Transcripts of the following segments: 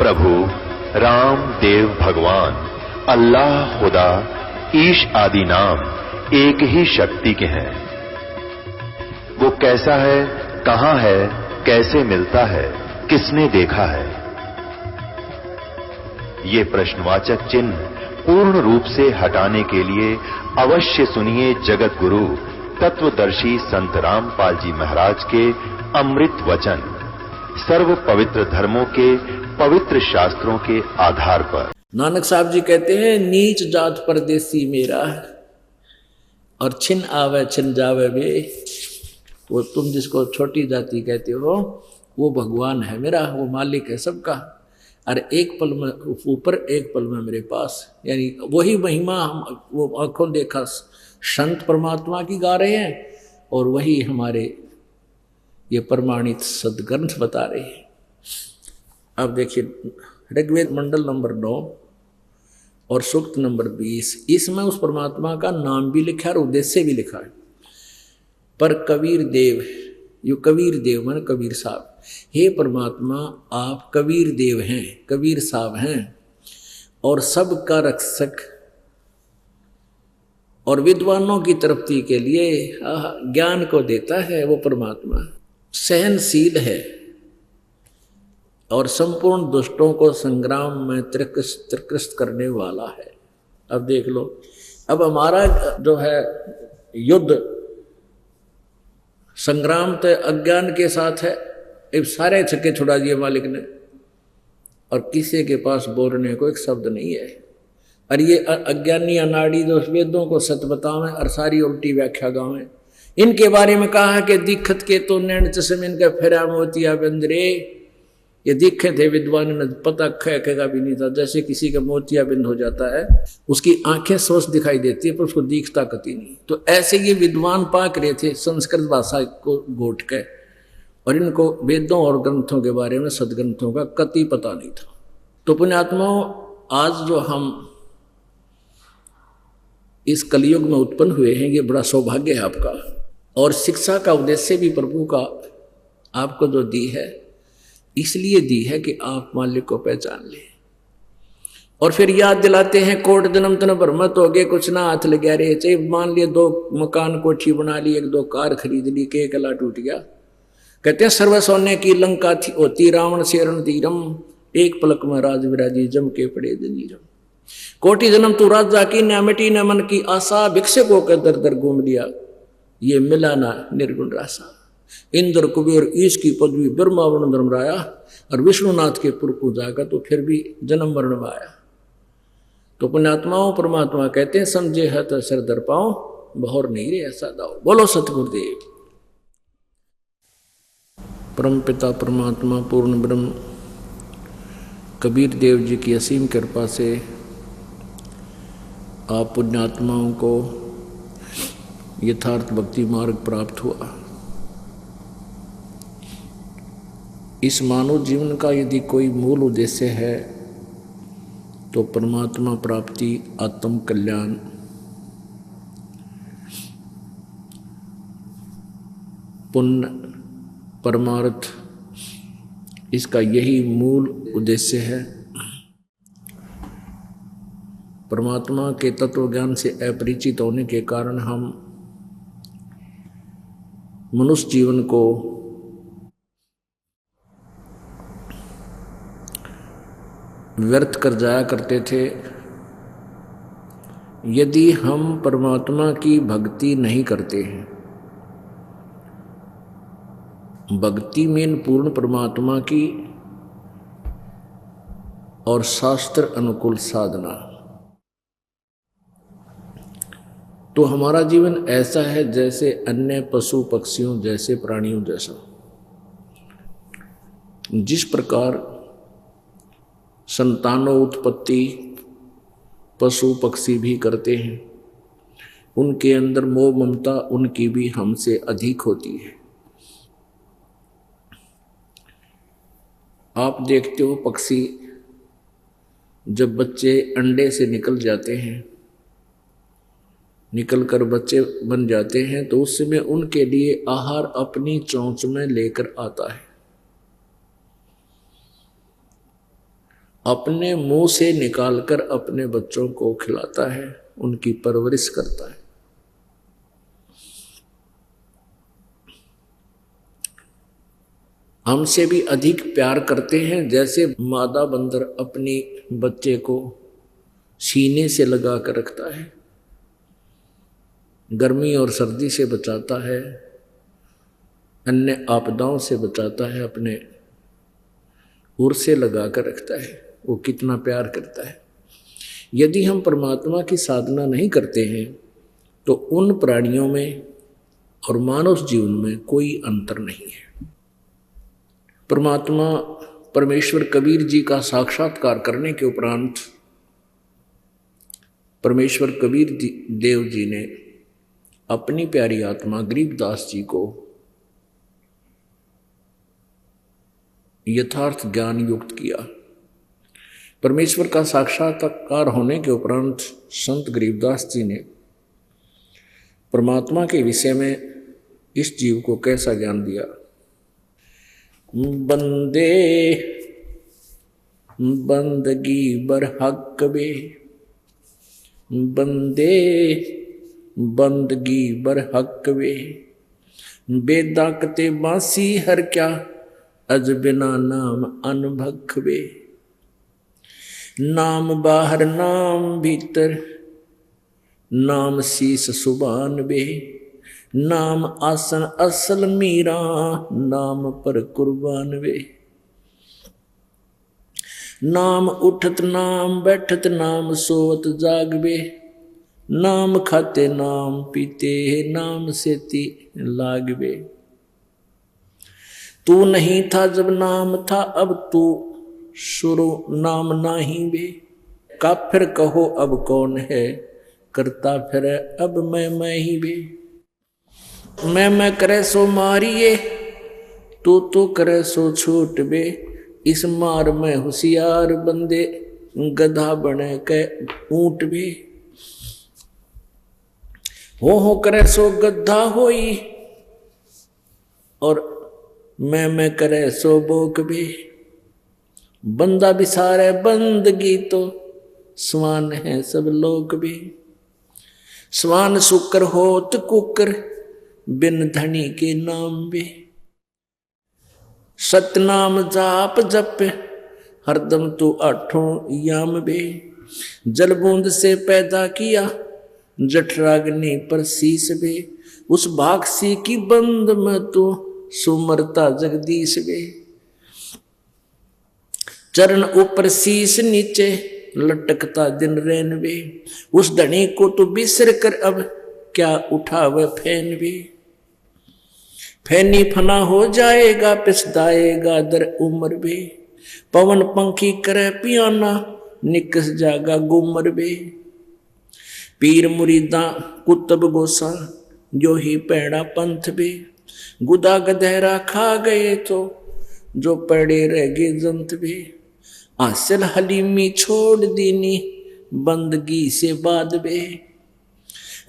प्रभु राम देव भगवान अल्लाह खुदा ईश आदि नाम एक ही शक्ति के हैं। वो कैसा है, कहां है, कैसे मिलता है, किसने देखा है? ये प्रश्नवाचक चिन्ह पूर्ण रूप से हटाने के लिए अवश्य सुनिए जगत गुरु तत्वदर्शी संत रामपाल जी महाराज के अमृत वचन, सर्व पवित्र धर्मों के पवित्र शास्त्रों के आधार पर। नानक साहब जी कहते हैं, नीच जात परदेसी मेरा और छिन आवे छिन जावे वे। वो तुम जिसको छोटी जाति कहते हो वो भगवान है मेरा, वो मालिक है सबका। और एक पल में ऊपर, एक पल में मेरे पास, यानी वही महिमा हम वो आंखों देखा संत परमात्मा की गा रहे हैं और वही हमारे ये प्रमाणित सदग्रंथ बता रहे हैं। अब देखिए ऋग्वेद मंडल नंबर 9 और सूक्त नंबर 20, इसमें उस परमात्मा का नाम भी लिखा है और उद्देश्य भी लिखा है। पर कबीर देव, यो कबीर देव माने कबीर साहब, हे परमात्मा आप कबीर देव हैं, कबीर साहब हैं और सबका रक्षक और विद्वानों की तरक्की के लिए ज्ञान को देता है। वो परमात्मा सहनशील है और संपूर्ण दुष्टों को संग्राम में त्रिकृष्ट करने वाला है। अब देख लो, अब हमारा जो है युद्ध संग्राम तो अज्ञान के साथ है, अब सारे छक्के छुड़ा दिए मालिक ने और किसी के पास बोलने को एक शब्द नहीं है। और ये अज्ञानी अनाड़ी जो वेदों को सत बतावें और सारी उल्टी व्याख्या गावें, इनके बारे में कहा कि दिखत के तो नैन चश्मे इनका फेरा मोतिया बिंदरे, ये दिखे थे विद्वान ने पता खेगा भी नहीं था। जैसे किसी का मोतिया बिंद हो जाता है, उसकी आंखें सोच दिखाई देती है पर उसको दिखता कती नहीं। तो ऐसे ये विद्वान पाक रहे थे संस्कृत भाषा को घोट के, और इनको वेदों और ग्रंथों के बारे में सदग्रंथों का कति पता नहीं था। तो पुण्यात्माओं, आज जो हम इस कलयुग में उत्पन्न हुए हैं, ये बड़ा सौभाग्य है आपका। और शिक्षा का उद्देश्य भी प्रभु का आपको जो दी है, इसलिए दी है कि आप मालिक को पहचान ले। और फिर याद दिलाते हैं, कोट जन्म तन भ्रमत हो गए, कुछ ना हाथ लग गया रे। चाहे मान लिए 2 मकान कोठी बना ली, 1-2 कार खरीद ली, के कला टूट गया। कहते हैं सर्व सोने की लंका थी होती, रावण से रण तीरम, एक पलक में राज विराजी जम के पड़े जनीरम। कोटि जन्म तू राजा की, न मिटी न मन की आशा, भिक्षक होकर दर दर घूम लिया, ये मिला ना निर्गुण रासा। इंद्र कुबेर ईश की पदवी, ब्रह्मा वरुण धर्मराया, और विष्णुनाथ के पुर को जाकर तो फिर भी जन्म मरण में आया। तो पुण्यात्माओं, परमात्मा कहते हैं समझे है तो सर दर पाओ, बहुर नहीं रे ऐसा दाओ। बोलो सतगुरुदेव। परम पिता परमात्मा पूर्ण ब्रह्म कबीर देव जी की असीम कृपा से आप पुण्यात्माओं को यथार्थ भक्ति मार्ग प्राप्त हुआ। इस मानव जीवन का यदि कोई मूल उद्देश्य है तो परमात्मा प्राप्ति, आत्म कल्याण, पुण्य, परमार्थ, इसका यही मूल उद्देश्य है। परमात्मा के तत्व ज्ञान से अपरिचित होने के कारण हम मनुष्य जीवन को व्यर्थ कर जाया करते थे। यदि हम परमात्मा की भक्ति नहीं करते हैं, भक्ति में पूर्ण परमात्मा की और शास्त्र अनुकूल साधना, तो हमारा जीवन ऐसा है जैसे अन्य पशु पक्षियों जैसे, प्राणियों जैसा। जिस प्रकार संतानों उत्पत्ति पशु पक्षी भी करते हैं, उनके अंदर मोह ममता उनकी भी हमसे अधिक होती है। आप देखते हो पक्षी जब बच्चे अंडे से निकल जाते हैं, निकलकर बच्चे बन जाते हैं, तो उस समय उनके लिए आहार अपनी चोंच में लेकर आता है। अपने मुंह से निकालकर अपने बच्चों को खिलाता है, उनकी परवरिश करता है। हमसे भी अधिक प्यार करते हैं, जैसे मादा बंदर अपनी बच्चे को सीने से लगा कर रखता है, गर्मी और सर्दी से बचाता है, अन्य आपदाओं से बचाता है, अपने उर से लगा कर रखता है। वो कितना प्यार करता है। यदि हम परमात्मा की साधना नहीं करते हैं तो उन प्राणियों में और मानव जीवन में कोई अंतर नहीं है। परमात्मा परमेश्वर कबीर जी का साक्षात्कार करने के उपरांत परमेश्वर कबीर देव जी ने अपनी प्यारी आत्मा गरीबदास जी को यथार्थ ज्ञान युक्त किया। परमेश्वर का साक्षात्कार होने के उपरांत संत गरीबदास जी ने परमात्मा के विषय में इस जीव को कैसा ज्ञान दिया। बंदे बंदगी बर हक बे, बंदे बंदगी बर हक बे, बेदाकते बासी हर क्या अज बिना नाम अनभख बे। नाम बाहर नाम भीतर, नाम शीस सुबान बे, नाम आसन असल मीरा, नाम पर कुर्बान वे। नाम उठत नाम बैठत, नाम सोवत जागबे, नाम खाते नाम पीते, नाम सेती लागबे। तू नहीं था जब नाम था, अब तू शुरू नाम नाही बे। काफिर कहो अब कौन है, करता फिर अब मैं ही बे। मैं करे सो मारिए, तू करे सो छूट बे। इस मार में होशियार बंदे, गधा बने के ऊंट बे। हो करे सो गधा होई, और मैं करे सो बोक बे। बंदा बिसारे बंदगी तो, स्वान है सब लोग बे। स्वान शुक्र होत कुकर, बिन धनी के नाम बे। सतनाम जाप जप, हरदम तू आठों याम बे। जल बूंद से पैदा किया, जठराग्नि पर शीस बे। उस भागसी की बंद में तू सुमरता जगदीश बे। चरण ऊपर शीस नीचे, लटकता दिन रैन बे। उस धनी को तू बिसर कर अब, क्या उठावे फैन बे। फैनी फना हो जाएगा, पिसदाएगा दर उम्र बे। पवन पंखी करे पियाना, निकस जागा गुमर बे। पीर मुरीदा कुतब गोसा, जो ही पैड़ा पंथ बे। गुदा गधेरा खा गए तो, जो पड़े रह गए जंत बे। हासिल हलीमी छोड़ दीनी, बंदगी से बाद बे।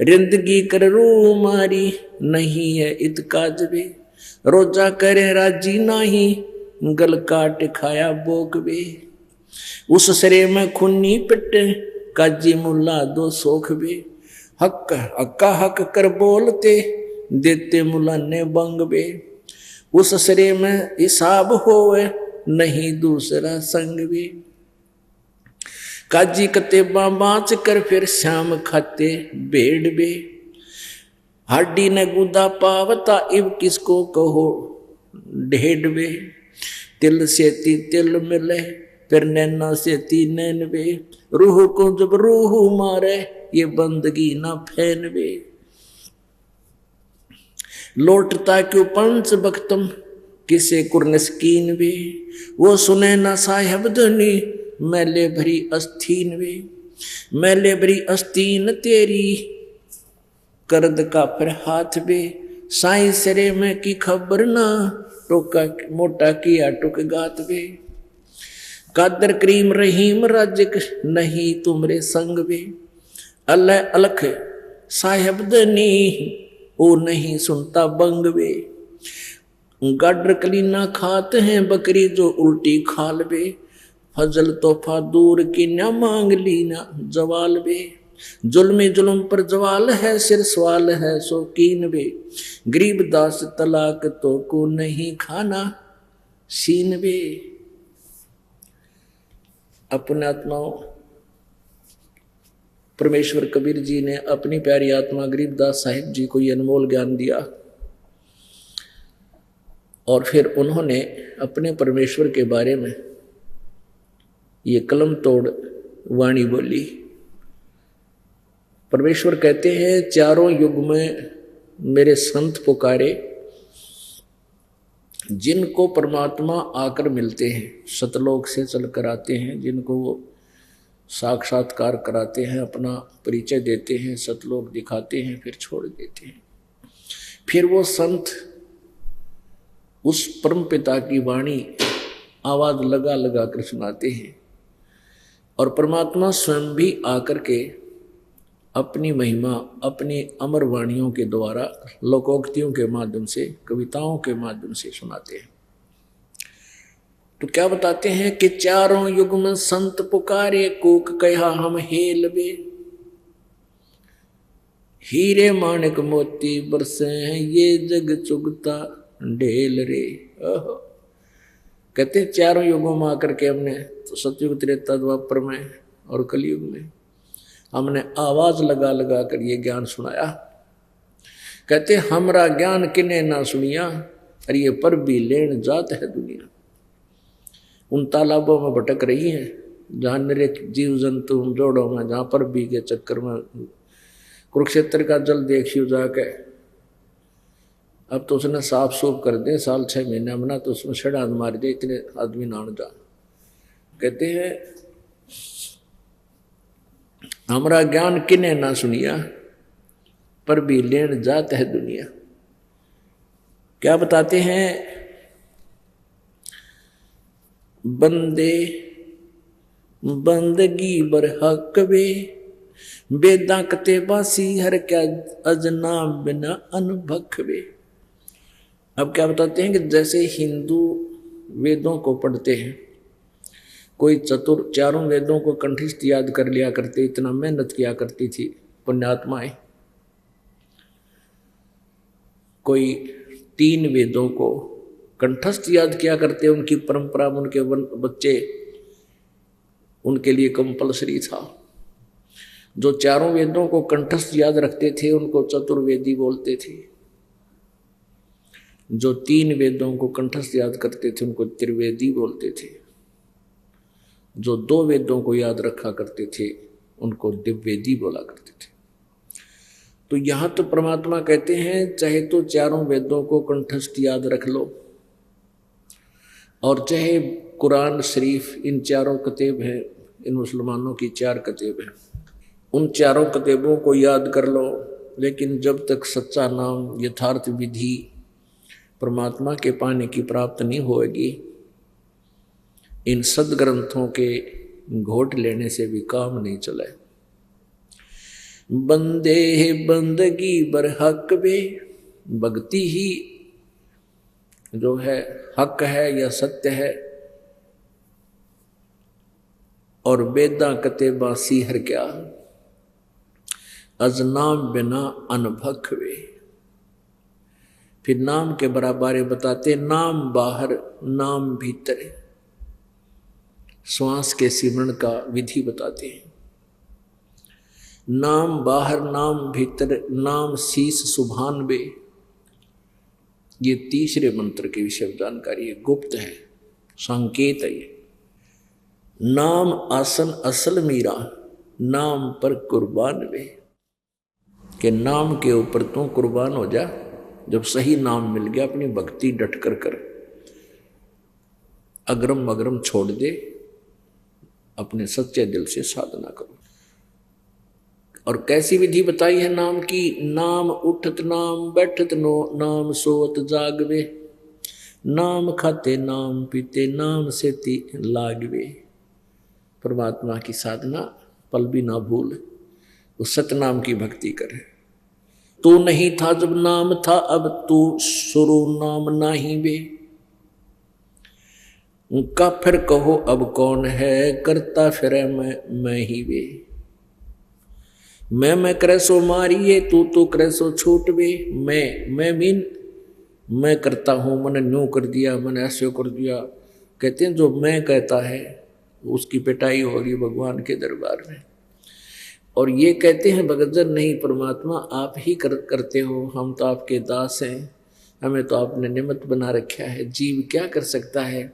रिंदगी कर रू मारी, नहीं है इतकाज बे। रोजा करे राजी नाही, गल काट खाया बोक बे। उस सरे में खुन्नी पिटे, काजी मुल्ला दो सोख बे। हक हक्का हक कर बोलते, देते मुल्ला ने बंग बे। उस सरे में हिसाब होवे, नहीं दूसरा संग बे। काजी कतेबा बाँच कर फिर श्याम खाते बेड़ बे। हड्डी ने गुदा पावता, इब किसको कहो ढेड बे। तिल से तिल मिले, फिर नैना से नैन बे। रूह को जब रूह मारे, ये बंदगी ना फैन बे। लौटता क्यों पंच बख्तम, किसे कुर्नस्कीन बे। वो सुने ना साहेब धनी, मैले भरी अस्तीन वे। मैले भरी अस्तीन तेरी, करद का फिर हाथ बे। साई सरे में की खबर ना, टोका मोटा किया टुक गात बे। कादर करीम रहीम राजिक, नहीं तुमरे संग बे। अल्लाह अलख साहेब दनी, ओ नहीं सुनता बंग बे। गाडर कलीना खाते हैं बकरी, जो उल्टी खाल बे। फजल तोहफा दूर की न मांग ली ना जवाल बे, जुल्म जुल्म पर जवाल है सिर सवाल है शौकीन बे, गरीब दास तलाक तो को नहीं खाना सीन बे। अपने आत्माओं परमेश्वर कबीर जी ने अपनी प्यारी आत्मा गरीबदास साहिब जी को ये अनमोल ज्ञान दिया और फिर उन्होंने अपने परमेश्वर के बारे में ये कलम तोड़ वाणी बोली। परमेश्वर कहते हैं चारों युग में मेरे संत पुकारे, जिनको परमात्मा आकर मिलते हैं, सतलोक से चलकर आते हैं, जिनको वो साक्षात्कार कराते हैं, अपना परिचय देते हैं, सतलोक दिखाते हैं, फिर छोड़ देते हैं। फिर वो संत उस परम पिता की वाणी आवाज लगा लगा कर सुनाते हैं और परमात्मा स्वयं भी आकर के अपनी महिमा अपनी अमर वाणियों के द्वारा लोकोक्तियों के माध्यम से, कविताओं के माध्यम से सुनाते हैं। तो क्या बताते हैं कि चारों युग में संत पुकारे, कूक कहा हम हेल बे, हीरे माणिक मोती बरसे हैं ये जग चुगता ढेल रे। कहते चारों युगों में आकर के हमने तो सतयुग त्रेता द्वापर में और कलयुग में हमने आवाज लगा लगा कर ये ज्ञान सुनाया। कहते हमरा ज्ञान किने ना सुनिया, अरे ये पर भी लेन जात है दुनिया। उन तालाबों में भटक रही है जहाँ निरे जीव जंतु उन जोड़ों में, जहाँ पर भी के चक्कर में कुरुक्षेत्र का जल देखियो जाके। अब तो उसने साफ सूफ कर दे, साल 6 महीने बना तो उसमें छड़ान मार दे, इतने आदमी नान जा। कहते हैं हमारा ज्ञान किने ना सुनिया, पर भी लेन जात है दुनिया। क्या बताते हैं, बंदे बंदगी बर हक वे, बेदा कते बासी हर क्या अजना बिना अनभख वे। अब क्या बताते हैं कि जैसे हिंदू वेदों को पढ़ते हैं, कोई चतुर चारों वेदों को कंठस्थ याद कर लिया करते, इतना मेहनत किया करती थी पुण्यात्माएं। कोई 3 वेदों को कंठस्थ याद किया करते, उनकी परंपरा में उनके बच्चे उनके लिए कंपलसरी था। जो चारों वेदों को कंठस्थ याद रखते थे उनको चतुर्वेदी बोलते थे, जो 3 वेदों को कंठस्थ याद करते थे उनको त्रिवेदी बोलते थे, जो 2 वेदों को याद रखा करते थे उनको दिव्यवेदी बोला करते थे। तो यहाँ तो परमात्मा कहते हैं चाहे तो चारों वेदों को कंठस्थ याद रख लो, और चाहे कुरान शरीफ, इन चारों कतेब हैं, इन मुसलमानों की 4 कतेब हैं, उन चारों कतेबों को याद कर लो, लेकिन जब तक सच्चा नाम यथार्थ विधि परमात्मा के पाने की प्राप्त नहीं होगी, इन सदग्रंथों के घोट लेने से भी काम नहीं चले। बंदे बंदगी बर हक बे, भक्ति ही जो है हक है या सत्य है, और बेदा कते बासी हर क्या अजनाम बिना अनभख वे। फिर नाम के बराबर बताते, नाम बाहर नाम भीतर, श्वास के सिमरण का विधि बताते हैं। नाम बाहर नाम भीतर, नाम शीस सुभान बे, ये तीसरे मंत्र के विषय में जानकारी है, गुप्त है, संकेत है ये। नाम आसन असल मीरा, नाम पर कुर्बान वे, के नाम के ऊपर तू कुर्बान हो जा। जब सही नाम मिल गया, अपनी भक्ति डट कर कर, अग्रम अग्रम छोड़ दे, अपने सच्चे दिल से साधना करो। और कैसी विधि बताई है नाम की, नाम उठत नाम बैठत नो, नाम सोत जागवे, नाम खाते नाम पीते, नाम सेती लागवे। परमात्मा की साधना पल भी ना भूल, उस सतनाम की भक्ति करे। तू नहीं था जब नाम था, अब तू शुरू नाम नाही बे। उनका फिर कहो अब कौन है, करता फिरे मैं ही वे। मैं करे सो मारिए, तू करे सो छूट वे। मैं मीन मैं करता हूँ, मैंने न्यू कर दिया, मैंने ऐसे कर दिया। कहते हैं जो मैं कहता है उसकी पिटाई हो रही भगवान के दरबार में। और ये कहते हैं भगतजन नहीं परमात्मा आप ही करते हो, हम तो आपके दास हैं, हमें तो आपने निमित्त बना रखा है। जीव क्या कर सकता है।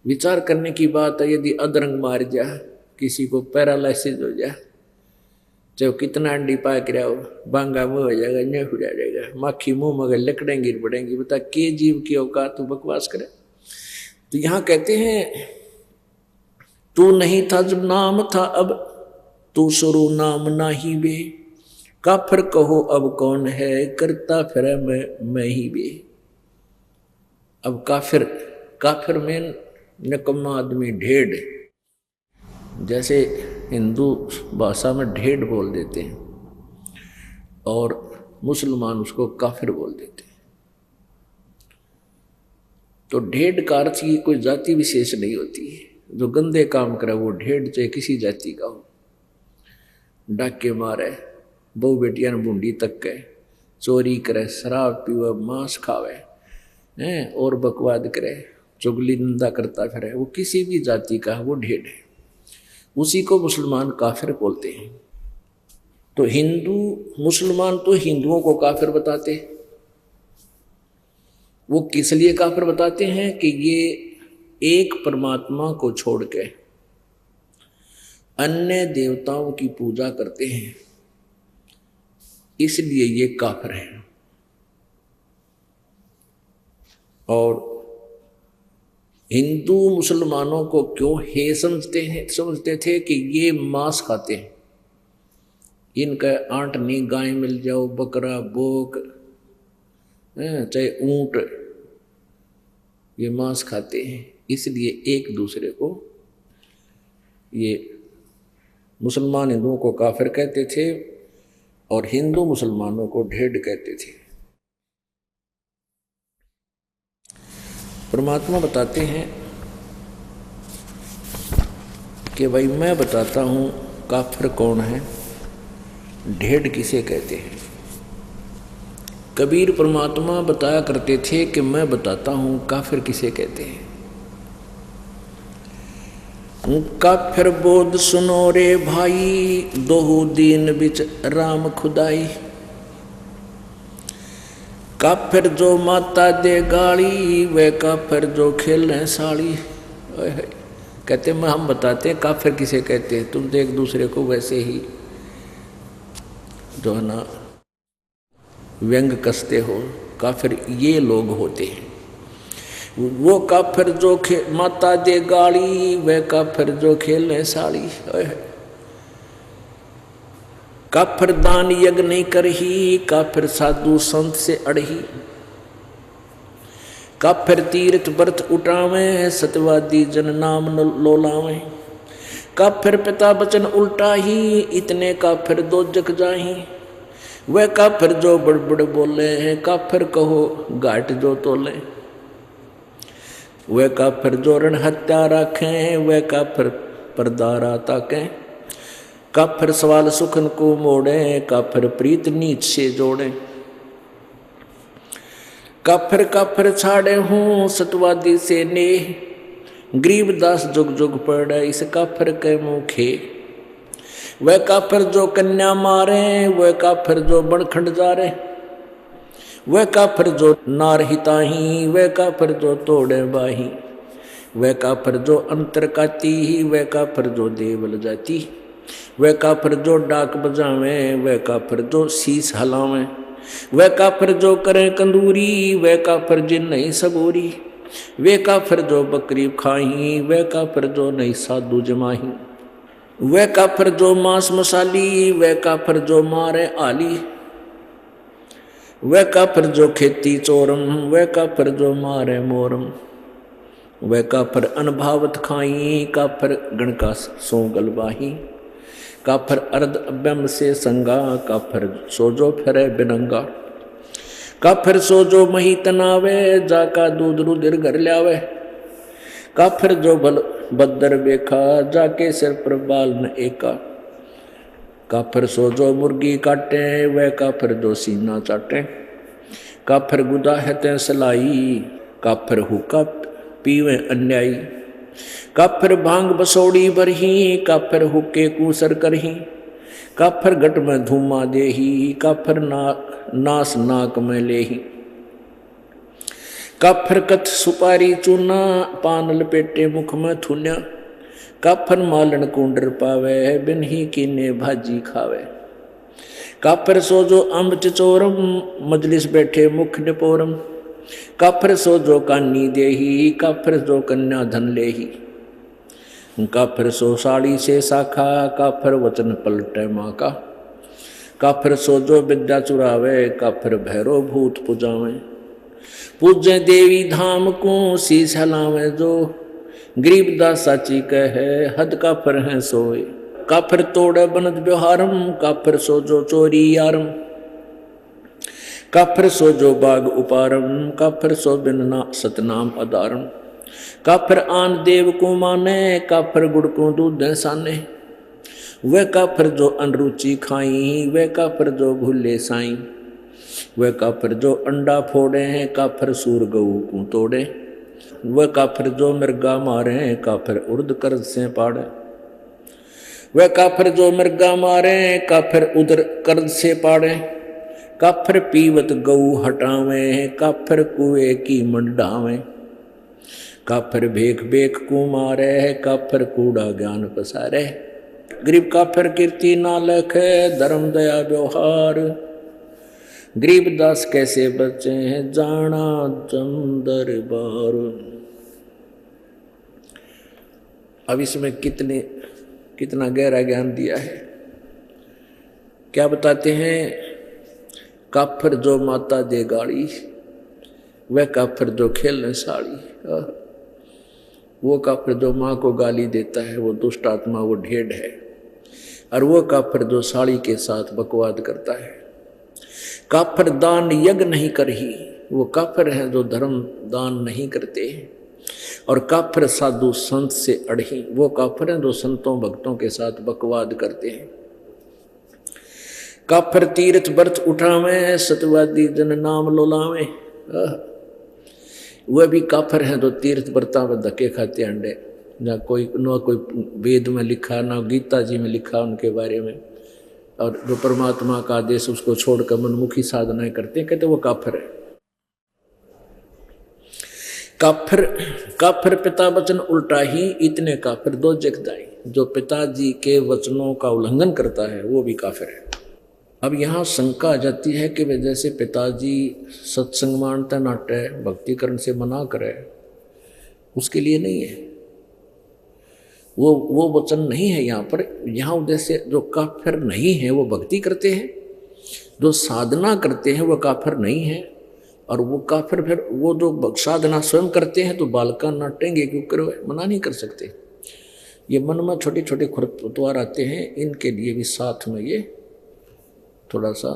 विचार करने की बात है, यदि अधरंग मार जा, किसी को पैरालिसिस हो जाए, चाहे कितना अंडी पाक रहा हो, बांगा मुँह हो जाएगा, न्यू हो जाएगा, माखी मुँह मगर लकड़ें गिर पड़ेंगी। बता के जीव की औकात तू बकवास करे। तो यहाँ कहते हैं तू नहीं था जब नाम था, अब तू शुरू नाम नाही बे। काफिर कहो अब कौन है, करता फिर मैं ही बे। अब काफिर में निकम्मा आदमी, ढेढ़, जैसे हिंदू भाषा में ढेढ़ बोल देते हैं और मुसलमान उसको काफिर बोल देते हैं। तो ढेढ़ का अर्थ की कोई जाति विशेष नहीं होती है। जो गंदे काम करे वो ढेढ़, चाहे किसी जाति का हो, डाके मारे, बहु बेटियां बूंदी तक के, चोरी करे, शराब पीवे, मांस खावे हैं और बकवाद करे, चुगली निंदा करता फिरे, वो किसी भी जाति का वो ढेढ़ है। उसी को मुसलमान काफिर बोलते हैं। तो मुसलमान तो हिंदुओं को काफिर बताते। वो किस लिए काफिर बताते हैं कि ये एक परमात्मा को छोड़ के अन्य देवताओं की पूजा करते हैं, इसलिए ये काफिर हैं। और हिंदू मुसलमानों को क्यों हे समझते थे कि ये मांस खाते हैं, इनका आंट नहीं, गाय मिल जाओ, बकरा, बोक, चाहे ऊंट, ये मांस खाते हैं। इसलिए एक दूसरे को ये मुसलमान हिंदुओं को काफिर कहते थे और हिंदू मुसलमानों को ढेढ़ कहते थे। परमात्मा बताते हैं कि भाई मैं बताता हूँ काफिर कौन है, ढेढ़ किसे कहते हैं। कबीर परमात्मा बताया करते थे कि मैं बताता हूँ काफिर किसे कहते हैं। काफिर बोध सुनो रे भाई, दोहु दीन बिच राम खुदाई। काफिर जो माता दे गाली, वे काफिर जो खेलें साड़ी। कहते मैं हम बताते हैं काफिर किसे कहते हैं, तुम तो एक दूसरे को वैसे ही जो है ना व्यंग कसते हो। काफिर ये लोग होते हैं। वो काफिर जो माता दे गाली, वे काफिर जो खेलें साड़ी। काफिर दान यज्ञ नहीं करही, काफिर साधु संत से अड़ही। काफिर तीर्थ व्रत उठावे, सत्यवादी जन नाम लोलावे। काफिर पिता बचन उल्टा ही, इतने काफिर दो जग जाही। वह काफिर जो बड़बड़ बोले हैं, काफिर कहो घाट जो तोले। वह काफिर जो रण हत्या रखें, वह काफिर परदारा ताकें। काफिर सवाल सुखन को मोड़े, काफिर प्रीत नीच से जोड़े। काफिर छाड़े हूँ सतवादी से नेह, गरीबदास जुग जुग पड़े इस काफिर के मुखे। वह काफिर जो कन्या मारे, वह काफिर जो बनखंड जा रहे। वह काफिर जो नार हिताही, वह काफिर जो तोड़े बाही। वह काफिर जो अंतर काती, वह काफिर जो देवल जाती। वह काफिर जो डाक बजावे, वह काफिर जो शीस हलावे। वह काफिर जो करे कंदूरी, वह काफिर जिन नहीं सबूरी। वे काफिर जो बकरी खाही, वह काफिर जो नहीं साधु जमाही। वह काफिर जो मांस मसाली, वह काफिर जो मारे आली। वह काफिर जो खेती चोरम, वह काफिर जो मारे मोरम। वह काफिर अनभावत खाई, काफिर गण का सो गलवाही। काफिर अर्ध अभ्यम से संगा, काफिर सोजो फिरे बिनंगा। काफिर सोजो मही तनावे, जाका दूध रुधिर घर ल्यावे। काफिर जो बल बदर बेखा जाके सिर पर बाल न एका। काफिर सो जो मुर्गी काटे वह काफिर जो सीना चाटे। काफिर गुदा है तै सलाई काफिर हुक्का पीवे अन्यायी। काफिर भांग बसोड़ी बरही काफिर हुक्के कूसर करही। काफिर गट में धूमा देही काफिर नास नाक में लेही। काफिर कथ सुपारी चूना पान लपेटे मुख में थुन्या। काफिर मालन कुंडर पावे बिन ही कीने भाजी खावे। काफिर सो जो अम्ब चिचोरम मजलिस बैठे मुख निपोरम। काफिर सो जो कानी देही काफिर जो कन्या धन लेही। काफिर सो साड़ी से शाखा काफिर वचन पलटे माँ का। काफिर सो जो विद्या चुरावे काफिर भैरो भूत पुजावे। पूजे देवी धाम को शीश हलावे जो गरीब दास साची कहे हद काफिर है सोए। काफिर तोड़े बनत व्यवहारम काफिर सो जो चोरी यारम। काफिर सो जो बाग उपारम काफिर सो बिन ना सतनाम अदारम। काफिर आन देव को माने काफिर गुड़ को दूध साने। वह काफिर जो अनरुचि खाई वह काफिर जो भूले साई। वह काफिर जो अंडा फोड़े हैं काफिर सूर गऊ को तोड़े। वह काफिर जो मृगा मारे काफिर उर्द कर्ज से पाड़े। वह काफिर जो मृगा मारे काफिर उदर कर्ज से पाड़े। काफिर पीवत गऊ हटावे काफिर कुएं की मंडावे। काफिर भेख भेख को मारे काफिर कूड़ा ज्ञान पसारे। गरीब काफिर कीर्ति ना लखे धर्म दया व्यवहार। गरीब दास कैसे बचे हैं जाना जम दरबार। अब इसमें कितना गहरा ज्ञान दिया है। क्या बताते हैं? काफिर जो माता दे गाड़ी वह काफिर जो खेलने साड़ी। वो काफिर जो माँ को गाली देता है वो दुष्ट आत्मा वो ढेड़ है। और वो काफिर जो साड़ी के साथ बकवाद करता है। काफिर दान यज्ञ नहीं करही वो काफिर हैं जो धर्म दान नहीं करते। और काफिर साधु संत से अड़ही वो काफिर हैं जो संतों भक्तों के साथ बकवाद करते हैं। काफिर तीर्थ व्रत उठावे सतवादी जन नाम लोलावे। वह भी काफिर हैं जो तीर्थ व्रता में धक्के खाते अंडे। ना कोई वेद में लिखा ना गीता जी में लिखा उनके बारे में। और जो परमात्मा का आदेश उसको छोड़कर मनमुखी साधनाएं करते हैं कहते वो काफिर है। काफिर पिता वचन उल्टा ही इतने काफिर दो जगदाई। जो पिताजी के वचनों का उल्लंघन करता है वो भी काफिर है। अब यहाँ शंका आ जाती है कि वे जैसे पिताजी सत्संग मानते नाटे भक्तिकरण से मना करे उसके लिए नहीं है वो वचन नहीं है यहाँ पर। यहाँ उद्देश्य जो काफिर नहीं है वो भक्ति करते हैं। जो साधना करते हैं वो काफिर नहीं है। और वो काफिर फिर वो जो साधना स्वयं करते हैं तो बालका नाटेंगे क्योंकि मना नहीं कर सकते। ये मन में छोटे छोटे खरपतवार आते हैं इनके लिए भी साथ में ये थोड़ा सा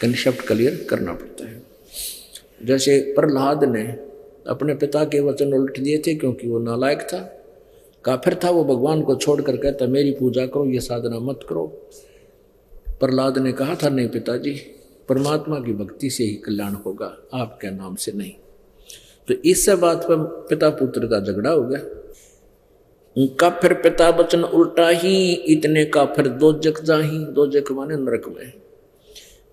कंसेप्ट क्लियर करना पड़ता है। जैसे प्रहलाद ने अपने पिता के वचन उल्ट दिए थे क्योंकि वो नालायक था काफिर था। वो भगवान को छोड़कर कहता मेरी पूजा करो ये साधना मत करो। प्रहलाद ने कहा था नहीं पिताजी परमात्मा की भक्ति से ही कल्याण होगा आपके नाम से नहीं। तो इस बात पर पिता पुत्र का झगड़ा हो गया। काफिर पिता वचन उल्टा ही इतने काफिर दो जग जाही। दो जग माने नरक में।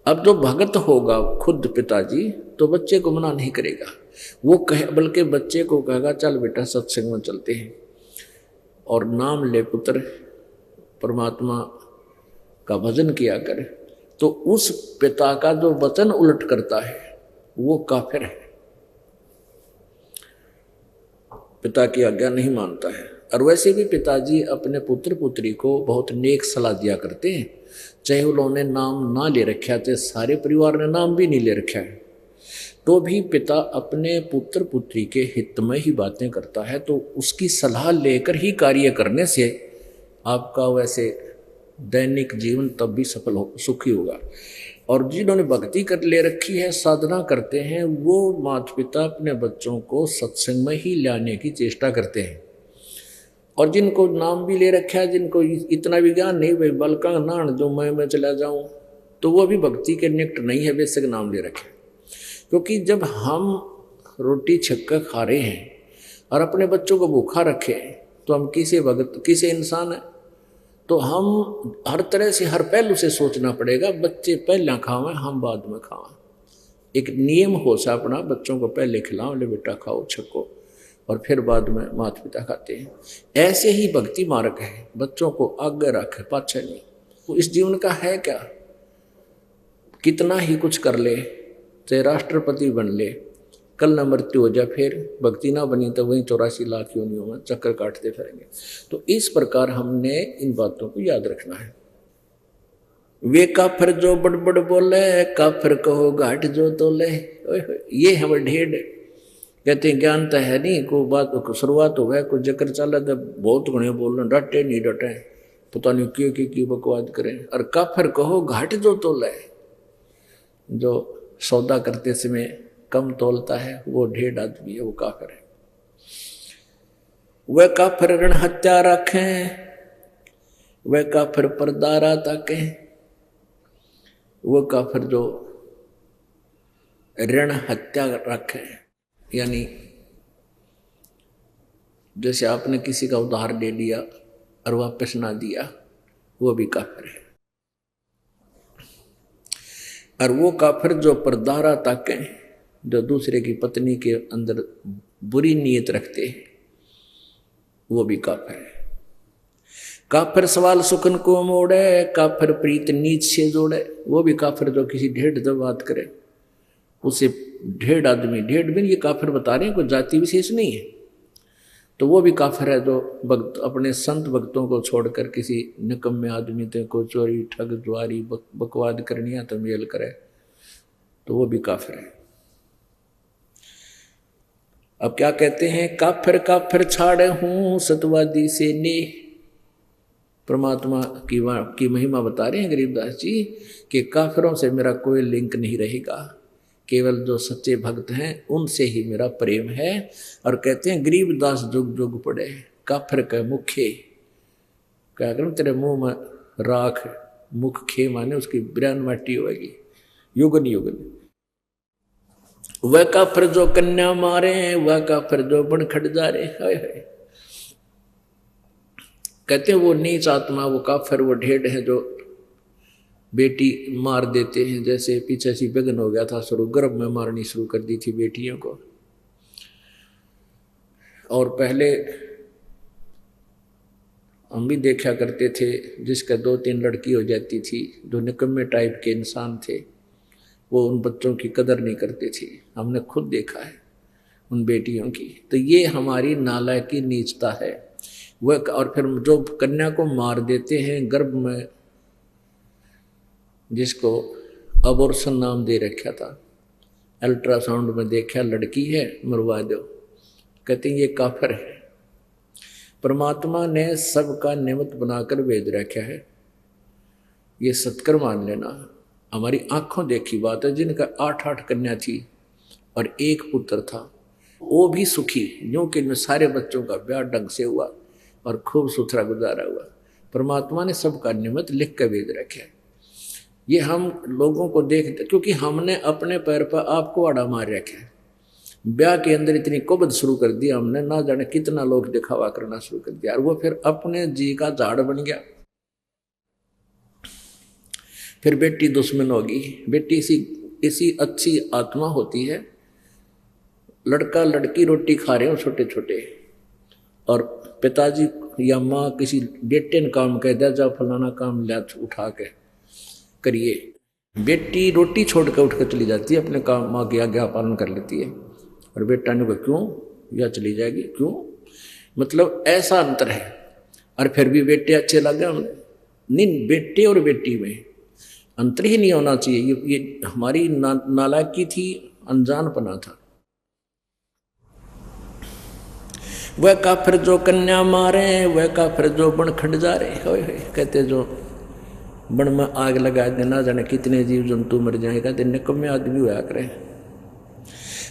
अब जो भगत होगा खुद पिताजी तो बच्चे को मना नहीं करेगा। वो कहे बल्कि बच्चे को कहेगा चल बेटा सत्संग में चलते हैं और नाम ले पुत्र परमात्मा का भजन किया करे। तो उस पिता का जो वचन उलट करता है वो काफिर है। पिता की आज्ञा नहीं मानता है। और वैसे भी पिताजी अपने पुत्र पुत्री को बहुत नेक सलाह दिया करते हैं। चाहे उन्होंने नाम ना ले रखा चाहे सारे परिवार ने नाम भी नहीं ले रखा है तो भी पिता अपने पुत्र पुत्री के हित में ही बातें करता है। तो उसकी सलाह लेकर ही कार्य करने से आपका वैसे दैनिक जीवन तब भी सफल हो, सुखी होगा। और जिन्होंने भक्ति कर ले रखी है, साधना करते हैं, वो माता पिता अपने बच्चों को सत्संग में ही लाने की चेष्टा करते हैं। और जिनको नाम भी ले रखा है, जिनको इतना विज्ञान नहीं, भाई बलका नान जो मैं चला जाऊं, तो वो भी भक्ति के निकट नहीं है, बेशक नाम ले रखे। क्योंकि जब हम रोटी छक्का खा रहे हैं और अपने बच्चों को भूखा रखे, तो हम किसे भगत, किसे इंसान है। तो हम हर तरह से, हर पहलू से सोचना पड़ेगा, बच्चे पहले खावें, हम बाद में खावें। एक नियम हो सा अपना, बच्चों को पहले खिलाओ, ले बेटा खाओ छक्को, और फिर बाद में माता पिता खाते हैं। ऐसे ही भक्ति मार्ग है, बच्चों को आगे रखे, पाछे नहीं। तो इस जीवन का है क्या, कितना ही कुछ कर ले, चाहे राष्ट्रपति बन ले, कल न मृत्यु हो जाए, फिर भक्ति ना बनी तो वहीं 84 लाख योनियों में चक्कर काटते फिरेंगे। तो इस प्रकार हमने इन बातों को याद रखना है। वे काफिर जो बड़ बोले, काफिर कहो घाट जो तोले। ये है वो ढेड़। कहते हैं ज्ञान तो है नहीं, कोई बात को शुरुआत हो गया, कोई जकर चला तो बहुत घने बोलना, डटे नहीं डटे, पता नहीं क्यों बकवाद करें। और काफिर कहो घाट जो तोले, जो सौदा करते समय कम तोलता है, वो ढेड़ आदमी है, वो काफिर है। वह काफिर ऋण हत्या रखें, वह काफिर परदारा ताके। वो काफिर जो ऋण हत्या रखे, यानी जैसे आपने किसी का उधार ले लिया और वापस ना दिया, वो भी काफिर है। और वो काफिर जो परदारा ताके, जो दूसरे की पत्नी के अंदर बुरी नीयत रखते हैं, वो भी काफिर है। काफिर सवाल सुखन को मोड़े, काफिर प्रीत नीच से जोड़े। वो भी काफिर जो किसी ढेड़ जब बात करे, उसे ढेड़ आदमी, ढेड़ भी ये काफिर बता रहे हैं, कोई जाति विशेष नहीं है। तो वो भी काफिर है जो भक्त अपने संत भक्तों को छोड़कर किसी निकम्मे आदमी ते को चोरी ठग जुआरी बकवाद करनिया तो मेल करे, तो वो भी काफिर है। अब क्या कहते हैं, काफिर काफिर छाड़े हूं सतवादी से ने। परमात्मा की महिमा बता रहे हैं गरीबदास जी कि काफिरों से मेरा कोई लिंक नहीं रहेगा, केवल जो सच्चे भक्त हैं उनसे ही मेरा प्रेम है। और कहते हैं गरीबदास जुग जुग पड़े, काफिर के मुखे। क्या करूं, तेरे मुंह में राख, मुख खे माने उसकी ब्रैन माटी होगी, युगन युगन। वह काफिर जो कन्या मारे, वह काफिर जो बन खड़ जा रे। हाय हाय। कहते हैं वो नीच आत्मा, वो काफिर, वो ढेड़ है जो बेटी मार देते हैं। जैसे पीछे सी विघ्न हो गया था, शुरू गर्भ में मारनी शुरू कर दी थी बेटियों को। और पहले हम भी देखा करते थे, जिसका 2-3 लड़की हो जाती थी, जो निकम्मे टाइप के इंसान थे, वो उन बच्चों की कदर नहीं करते थे। हमने खुद देखा है उन बेटियों की। तो ये हमारी नालायकी की नीचता है वह। और फिर जो कन्या को मार देते हैं गर्भ में, जिसको अबॉर्शन नाम दे रखा था, अल्ट्रासाउंड में देखा लड़की है, मरवा दो। कहते हैं ये काफिर है। परमात्मा ने सबका निमित्त बनाकर भेज रखा है, ये सत्कर मान लेना। हमारी आंखों देखी बात है, जिनका 8-8 कन्या थी और 1 पुत्र था, वो भी सुखी, क्योंकि इनमें सारे बच्चों का ब्याह ढंग से हुआ और खूब सुथरा गुजारा हुआ। परमात्मा ने सबका निमित्त लिख कर भेज रखे है। ये हम लोगों को देखते, क्योंकि हमने अपने पैर पर आपको आड़ा मार रखा है। ब्याह के अंदर इतनी कुबद शुरू कर दी हमने, ना जाने कितना लोग दिखावा करना शुरू कर दिया, और वो फिर अपने जी का झाड़ बन गया। फिर बेटी दुश्मन होगी। बेटी इसी अच्छी आत्मा होती है। लड़का लड़की रोटी खा रहे हो छोटे छोटे, और पिताजी या माँ किसी बेटे ने काम कह दिया, जा फलाना काम ला उठा के करिए। बेटी रोटी छोड़ कर उठ कर चली जाती है, अपने काम माँ की आज्ञा पालन कर लेती है, और बेटा ने कहा क्यों, या चली जाएगी क्यों। मतलब ऐसा अंतर है। और फिर भी बेटे अच्छे लगे हमने, नहीं, बेटे और बेटी में अंतर ही नहीं होना चाहिए। ये हमारी नालायकी थी, अनजानपना था। वह काफिर जो कन्या मारे, वह काफिर जो बन खंड जा रहे। कहते जो बन में आग लगा देना, जाने कितने जीव जंतु मर जाएगा, दिन निकम्मे आदमी हुआ करे।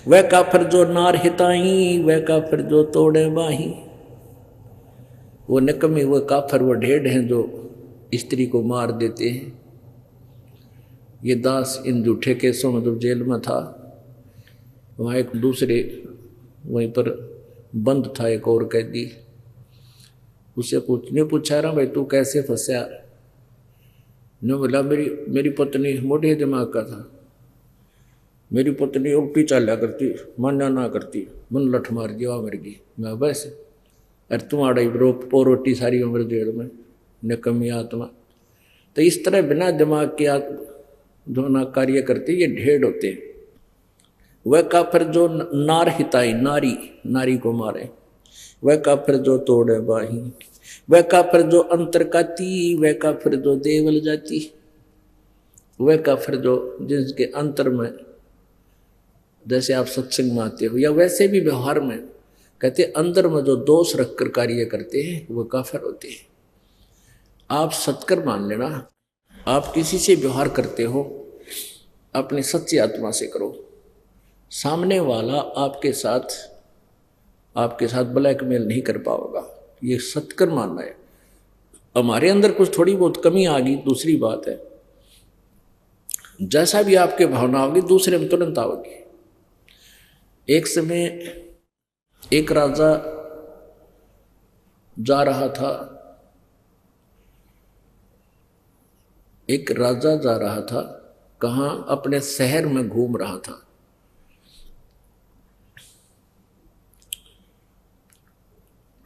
वह काफिर जो नार हिताई, वह काफिर जो तोड़े बाही। वो निकम्मे, वो काफिर, वो ढेढ़ हैं जो स्त्री को मार देते हैं। ये दास इन झूठे केसों में जब जेल में था, वहाँ एक दूसरे वहीं पर बंद था, एक और कैदी। उससे पूछा रहा, भाई तू कैसे फंसा? ने बोला, मेरी पत्नी मोटे दिमाग का था, मेरी पत्नी उल्टी चाला करती, मान्या ना करती, मन लठ मार दिया, मर गई। मैं बस, अरे तुम्हारा रोटी सारी उम्र जेल में, निकम्मी आत्मा। तो इस तरह बिना दिमाग के जो ना कार्य करते, ये ढेढ़ होते हैं। वह काफिर जो नार हिताई, नारी को मारे। वह काफिर जो तोड़े बाही, वह काफिर जो अंतर काती, वह काफिर जो देवल जाती। वह काफिर जो जिसके अंतर में, जैसे आप सत्संग में आते हो या वैसे भी व्यवहार में, कहते अंदर में जो दोष रखकर कार्य करते हैं वह काफिर होते हैं। आप सत्कर मान लेना, आप किसी से व्यवहार करते हो अपनी सच्ची आत्मा से करो। सामने वाला आपके साथ ब्लैकमेल नहीं कर पाओगा, ये सत्कर मानना है। हमारे अंदर कुछ थोड़ी बहुत कमी आ गई, दूसरी बात है। जैसा भी आपके भावना होगी दूसरे में तुरंत आओगी। एक समय एक राजा जा रहा था, कहाँ? अपने शहर में घूम रहा था।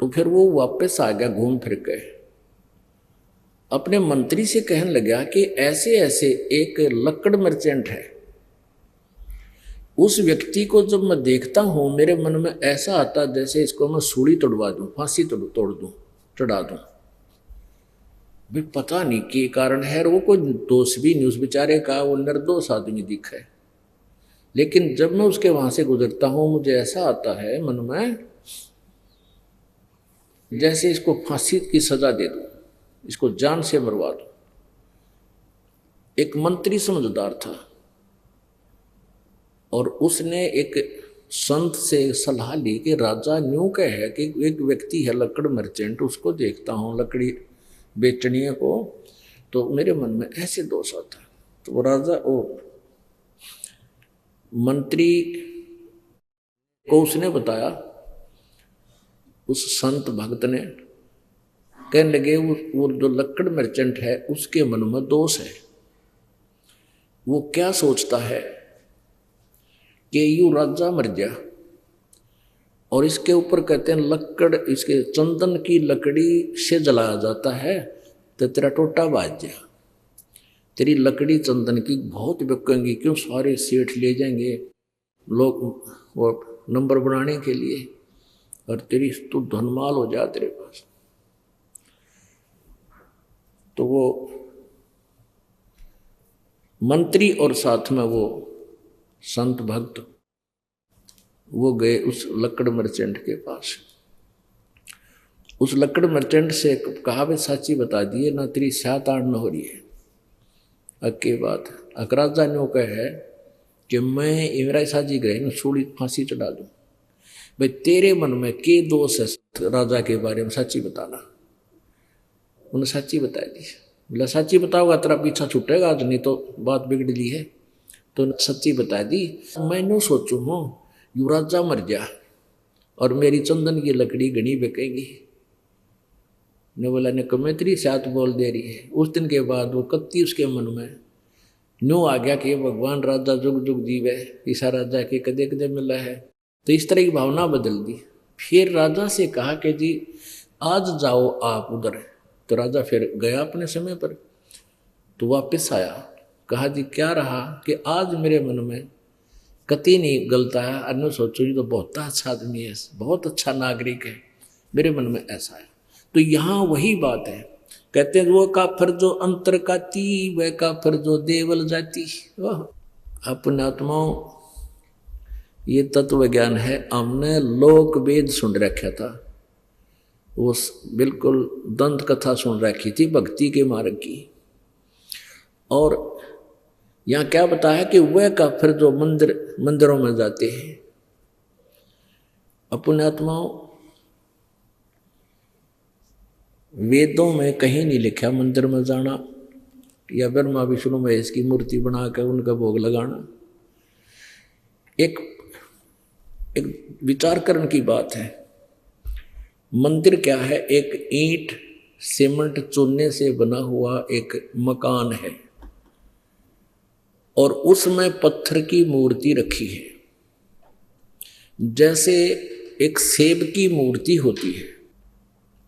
तो फिर वो वापस आ गया घूम फिर के, अपने मंत्री से कहने लगा कि ऐसे ऐसे एक लकड़ मर्चेंट है, उस व्यक्ति को जब मैं देखता हूं मेरे मन में ऐसा आता जैसे इसको मैं सूली तोड़वा दूं, फांसी तोड़ दूं, चढ़ा दूं। भी पता नहीं के कारण है, वो कोई दोष भी नहीं उस बेचारे का, वो निर्दोष आदमी दिखा है। लेकिन जब मैं उसके वहां से गुजरता हूं मुझे ऐसा आता है मन में जैसे इसको फांसी की सजा दे दूं, इसको जान से मरवा दूं। एक मंत्री समझदार था और उसने एक संत से सलाह ली कि राजा न्यू कह है कि एक व्यक्ति है लकड़ मर्चेंट, उसको देखता हूँ लकड़ी बेचने को, तो मेरे मन में ऐसे दोष आता है। तो वो राजा मंत्री को उसने बताया, उस संत भक्त ने कहने लगे वो जो लकड़ मर्चेंट है उसके मन में दोष है। वो क्या सोचता है कि यू राजा मर गया और इसके ऊपर कहते हैं लकड़, इसके चंदन की लकड़ी से जलाया जाता है तो तेरा टोटा बाज गया, तेरी लकड़ी चंदन की बहुत बिकेंगी, क्यों सारे सेठ ले जाएंगे लोग वो नंबर बनाने के लिए, और तेरी तू धनमाल हो जा तेरे पास। तो वो मंत्री और साथ में वो संत भक्त वो गए उस लकड़ मर्चेंट के पास। उस लकड़ मर्चेंट से कहा, वे साची बता दिए ना, तेरी सात आठ न हो रही है। अक्के बात अकराजा ने कहे कि मैं इमरा साजी गए न सूली फांसी चढ़ा दूं। भाई तेरे मन में के दोष है राजा के बारे में, सच्ची बताना। उन्हें सच्ची बता दी। बोला सच्ची बताओगा तेरा पीछा छूटेगा, आज नहीं तो बात बिगड़ ली है। तो सच्ची बता दी। मैंने सोचू हूँ यू राजा मर गया और मेरी चंदन की लकड़ी घनी बिकेगी। ने बोला ने कमेत्री साथ बोल दे रही है। उस दिन के बाद वो कत्ती उसके मन में न्यू आ गया कि भगवान राजा जुग जुग जीवे, ईसा राजा के कदे कदे मिला है। तो इस तरह की भावना बदल दी। फिर राजा से कहा कि जी आज जाओ आप उधर। तो राजा फिर गया अपने समय पर। तो वापस आया, कहा जी क्या रहा कि आज मेरे मन में कति नहीं गलता है। अन्य सोचो ये तो बहुत अच्छा आदमी है, बहुत अच्छा नागरिक है, मेरे मन में ऐसा है। तो यहाँ वही बात है, कहते हैं वो काफिर जो अंतर काती, वह काफिर जो देवल जाती। अपने आत्माओं ये तत्व ज्ञान है। हमने लोक वेद सुन रखा था, वो बिल्कुल दंत कथा सुन रखी थी भक्ति के मार्ग की। और यहाँ क्या बताया कि वह काफिर जो मंदिरों में जाते हैं, पुण्यात्माओं, वेदों में कहीं नहीं लिखा मंदिर में जाना या ब्रह्मा विष्णु महेश की मूर्ति बना कर उनका भोग लगाना। एक विचार करने की बात है। मंदिर क्या है? एक ईंट सीमेंट चूने से बना हुआ एक मकान है और उसमें पत्थर की मूर्ति रखी है। जैसे एक सेब की मूर्ति होती है।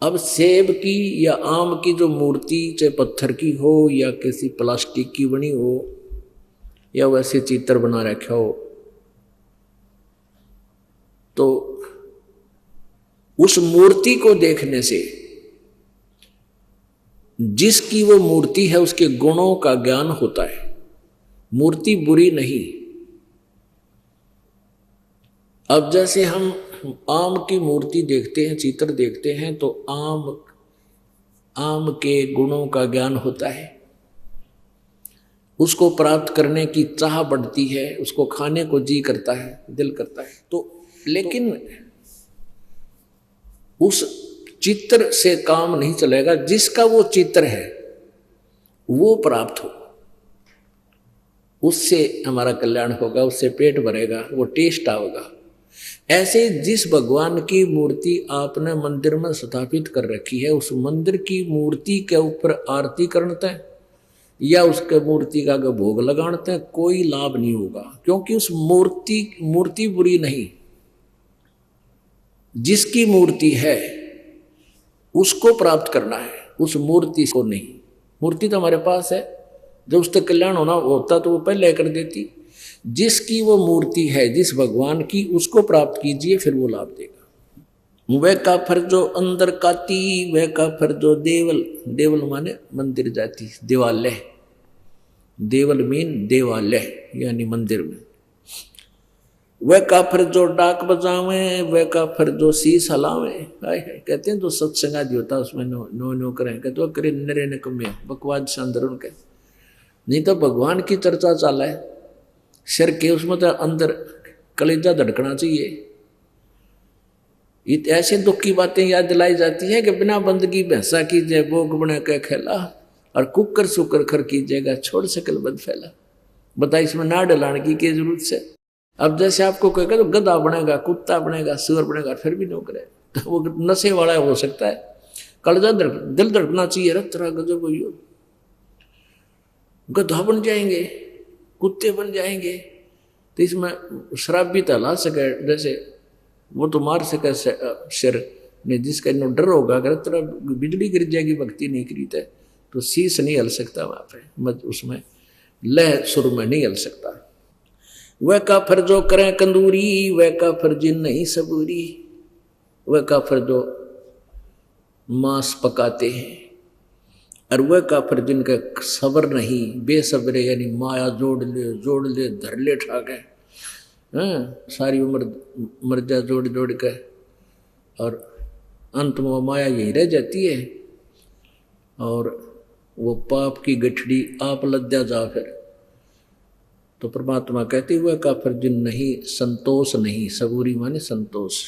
अब सेब की या आम की जो मूर्ति चाहे पत्थर की हो या किसी प्लास्टिक की बनी हो या वैसे चित्र बना रखा हो, तो उस मूर्ति को देखने से जिसकी वो मूर्ति है उसके गुणों का ज्ञान होता है। मूर्ति बुरी नहीं। अब जैसे हम आम की मूर्ति देखते हैं, चित्र देखते हैं, तो आम के गुणों का ज्ञान होता है, उसको प्राप्त करने की चाह बढ़ती है, उसको खाने को जी करता है, दिल करता है। तो लेकिन उस चित्र से काम नहीं चलेगा। जिसका वो चित्र है वो प्राप्त हो, उससे हमारा कल्याण होगा, उससे पेट भरेगा, वो टेस्ट आएगा। ऐसे जिस भगवान की मूर्ति आपने मंदिर में स्थापित कर रखी है, उस मंदिर की मूर्ति के ऊपर आरती करते हैं या उसके मूर्ति का भोग लगाते हैं, कोई लाभ नहीं होगा, क्योंकि उस मूर्ति बुरी नहीं। जिसकी मूर्ति है उसको प्राप्त करना है, उस मूर्ति को नहीं। मूर्ति तो हमारे पास है, जब उसका कल्याण होना होता तो वो पहले कर देती। जिसकी वो मूर्ति है, जिस भगवान की, उसको प्राप्त कीजिए, फिर वो लाभ देगा। वह काफिर जो अंदर काती, वह काफिर जो देवल माने मंदिर जाती, देवालय, देवल मीन देवालय यानी मंदिर में। वह काफिर जो डाक बजावे, वह काफिर जो शीश हलावे। कहते हैं जो सत्संग आदि होता है उसमें नो करें, कहते वो करे नरे निकम्मे बकवाद से अंदर उनके। नहीं तो भगवान की चर्चा चाला है सिर के, उसमें तो अंदर कलेजा धड़कना चाहिए। ऐसे दुख की बातें याद दिलाई जाती है कि बिना बंदगी भैंसा कीजिए भोग बना के खेला, और कुकर सुकर खर कीजिएगा छोड़ सकल बद फैला। बता इसमें ना डलाने की जरूरत से। अब जैसे आपको कहेगा तो गधा बनेगा, कुत्ता बनेगा, सुअर बनेगा, फिर भी नहीं करे, तो वो नशे वाला हो सकता है। कलेजा दिल धड़कना चाहिए, रख तरह गजब हो, गधा बन जाएंगे, कुत्ते बन जाएंगे। तो इसमें शराब भी तला सके, जैसे वो तो मार सके सिर ने, जिसका इतना डर होगा अगर तरह बिजली गिर जाएगी भक्ति नहीं करी तो शीश नहीं हल सकता वहाँ पे, उसमें लह सुर में नहीं हल सकता। वह काफिर जो करें कंदूरी, वह काफिर जिन नहीं सबूरी। वह काफिर जो मांस पकाते हैं, और वह काफिर जिनका सब्र नहीं, बेसब्रे यानी माया जोड़ ले धर ले ठाके, सारी उम्र मर्जा जोड़ के, और अंत में माया यही रह जाती है, और वो पाप की गठड़ी आप लद्या जा फिर। तो परमात्मा कहते हुए काफिर जिन नहीं संतोष नहीं, सबूरी माने संतोष।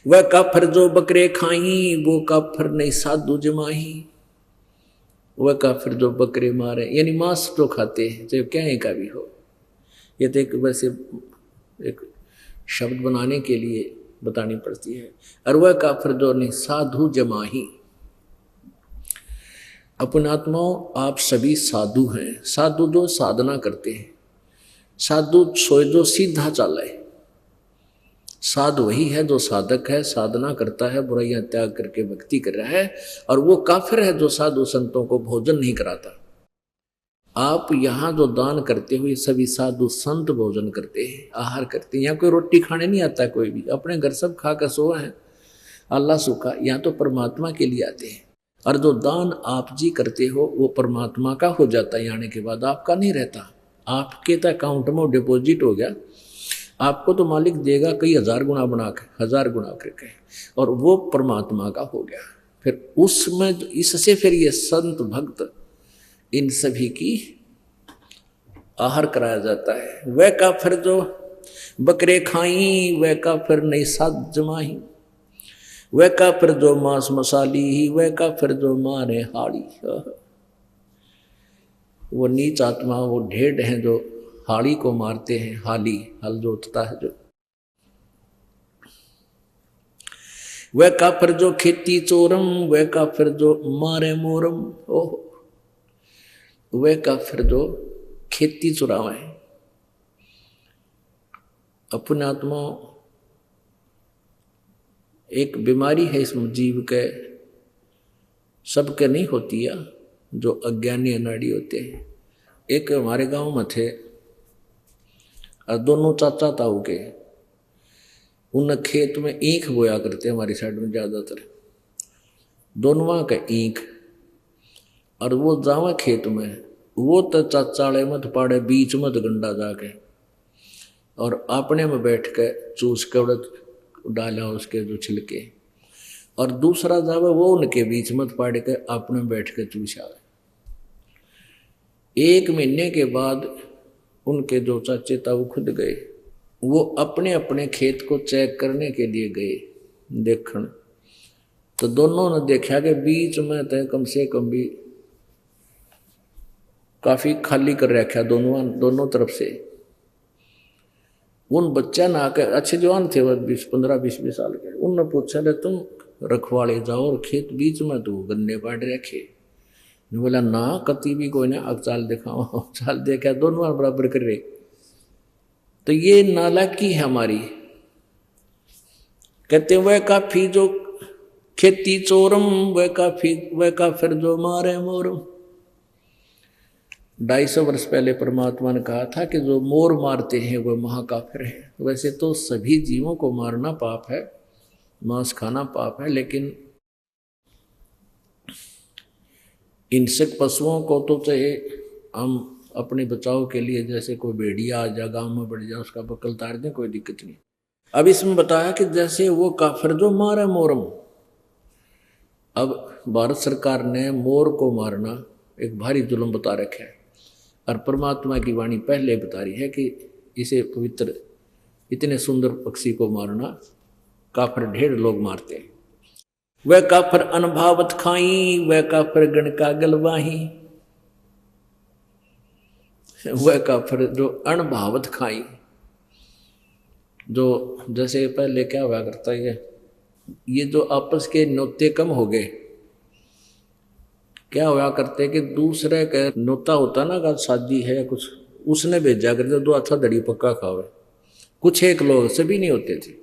वह काफिर जो बकरे खाई, वो काफिर नहीं साधु जमाही। वह काफिर जो बकरे मारे यानी मांस जो खाते हैं, चाहे क्या का भी हो। ये तो एक वैसे एक शब्द बनाने के लिए बतानी पड़ती है। और वह काफिर जो नहीं साधु जमाही। अपने आत्माओं, आप सभी साधु हैं। साधु जो साधना करते हैं, साधु सोए जो सीधा चाले। साधु वही है जो साधक है, साधना करता है, बुराइयां त्याग करके भक्ति कर रहा है। और वो काफिर है जो साधु संतों को भोजन नहीं कराता। आप यहाँ जो दान करते हुए सभी साधु संत भोजन करते हैं, आहार करते हैं। यहाँ कोई रोटी खाने नहीं आता, कोई भी अपने घर सब खा कर सोए हैं, अल्लाह सुखा। यहाँ तो परमात्मा के लिए आते हैं। और जो दान आप जी करते हो वो परमात्मा का हो जाता है, आने के बाद आपका नहीं रहता। आपके तो अकाउंट में डिपॉजिट हो गया, आपको तो मालिक देगा कई हजार गुना बना के, 1000 गुना करके, और वो परमात्मा का हो गया। फिर उसमें इससे फिर ये संत भक्त इन सभी की आहार कराया जाता है। वह काफिर जो बकरे खाई, वह काफिर नहीं साध जमाही, वह काफिर जो मांस मसाली, वह काफिर जो मारे हाड़ी। वो नीच आत्मा, वो ढेड हैं जो हाड़ी को मारते हैं। हाली हल जोतता है जो। वह काफिर जो खेती चोरम, वह काफिर जो मारे मोरम। ओह, वह काफिर जो खेती चुरावे। अपने आत्मा एक बीमारी है इस जीव के, सबके नहीं होती है, जो अज्ञानी अनाड़ी होते हैं। एक हमारे गांव में थे, और दोनों चाचा ताऊ के, उन खेत में ईख बोया करते हमारी साइड में ज्यादातर, दोनों का ईख। और वो जावा खेत में, वो तो चाचाड़े मत पाड़े बीच मत गंडा जाके, और अपने में बैठ के चूस के डाला उसके जो छिलके, और दूसरा जावे वो उनके बीच मत पाड़ के अपने बैठ के चूस आवे। 1 महीने के बाद उनके जो चाचे था वो खुद गए, वो अपने अपने खेत को चेक करने के लिए गए देखने। तो दोनों ने देखा कि बीच में तो कम से कम भी काफी खाली कर रखा दोनों तरफ से। उन बच्चा ना आकर, अच्छे जवान थे वो 15-20 साल के, उनने पूछा ले तुम रखवाले जाओ और खेत बीच में तो गन्ने पाड़ रखे। बोला ना कति भी कोई ना, अब चाल दिखाओ। चाल देखा दोनों बराबर कर रहे। तो ये नालायकी है हमारी। कहते वह काफी जो खेती चोरम, वह काफिर जो मारे मोरम। 250 वर्ष पहले परमात्मा ने कहा था कि जो मोर मारते हैं वह महाकाफिर है। वैसे तो सभी जीवों को मारना पाप है, मांस खाना पाप है, लेकिन हिंसक पशुओं को तो चाहे हम अपने बचाव के लिए, जैसे कोई भेड़िया आ जा गाँव में बढ़ जाए, उसका बकल तार दें, कोई दिक्कत नहीं। अब इसमें बताया कि जैसे वो काफिर जो मारे मोरम। अब भारत सरकार ने मोर को मारना एक भारी जुल्म बता रखा है, और परमात्मा की वाणी पहले बता रही है कि इसे पवित्र, इतने सुंदर पक्षी को मारना काफिर ढेर लोग मारते हैं। वह काफिर अनभावत खाई, वह काफिर गण का गलवाही। वह काफिर जो अनभावत खाई, जो जैसे पहले क्या हुआ करता है, ये जो आपस के नोते कम हो गए। क्या हुआ करते कि दूसरे का नोता होता ना, का शादी है कुछ, उसने भेजा करते दो अच्छा दड़ी पक्का खावे। कुछ एक लोग, सभी नहीं होते थे।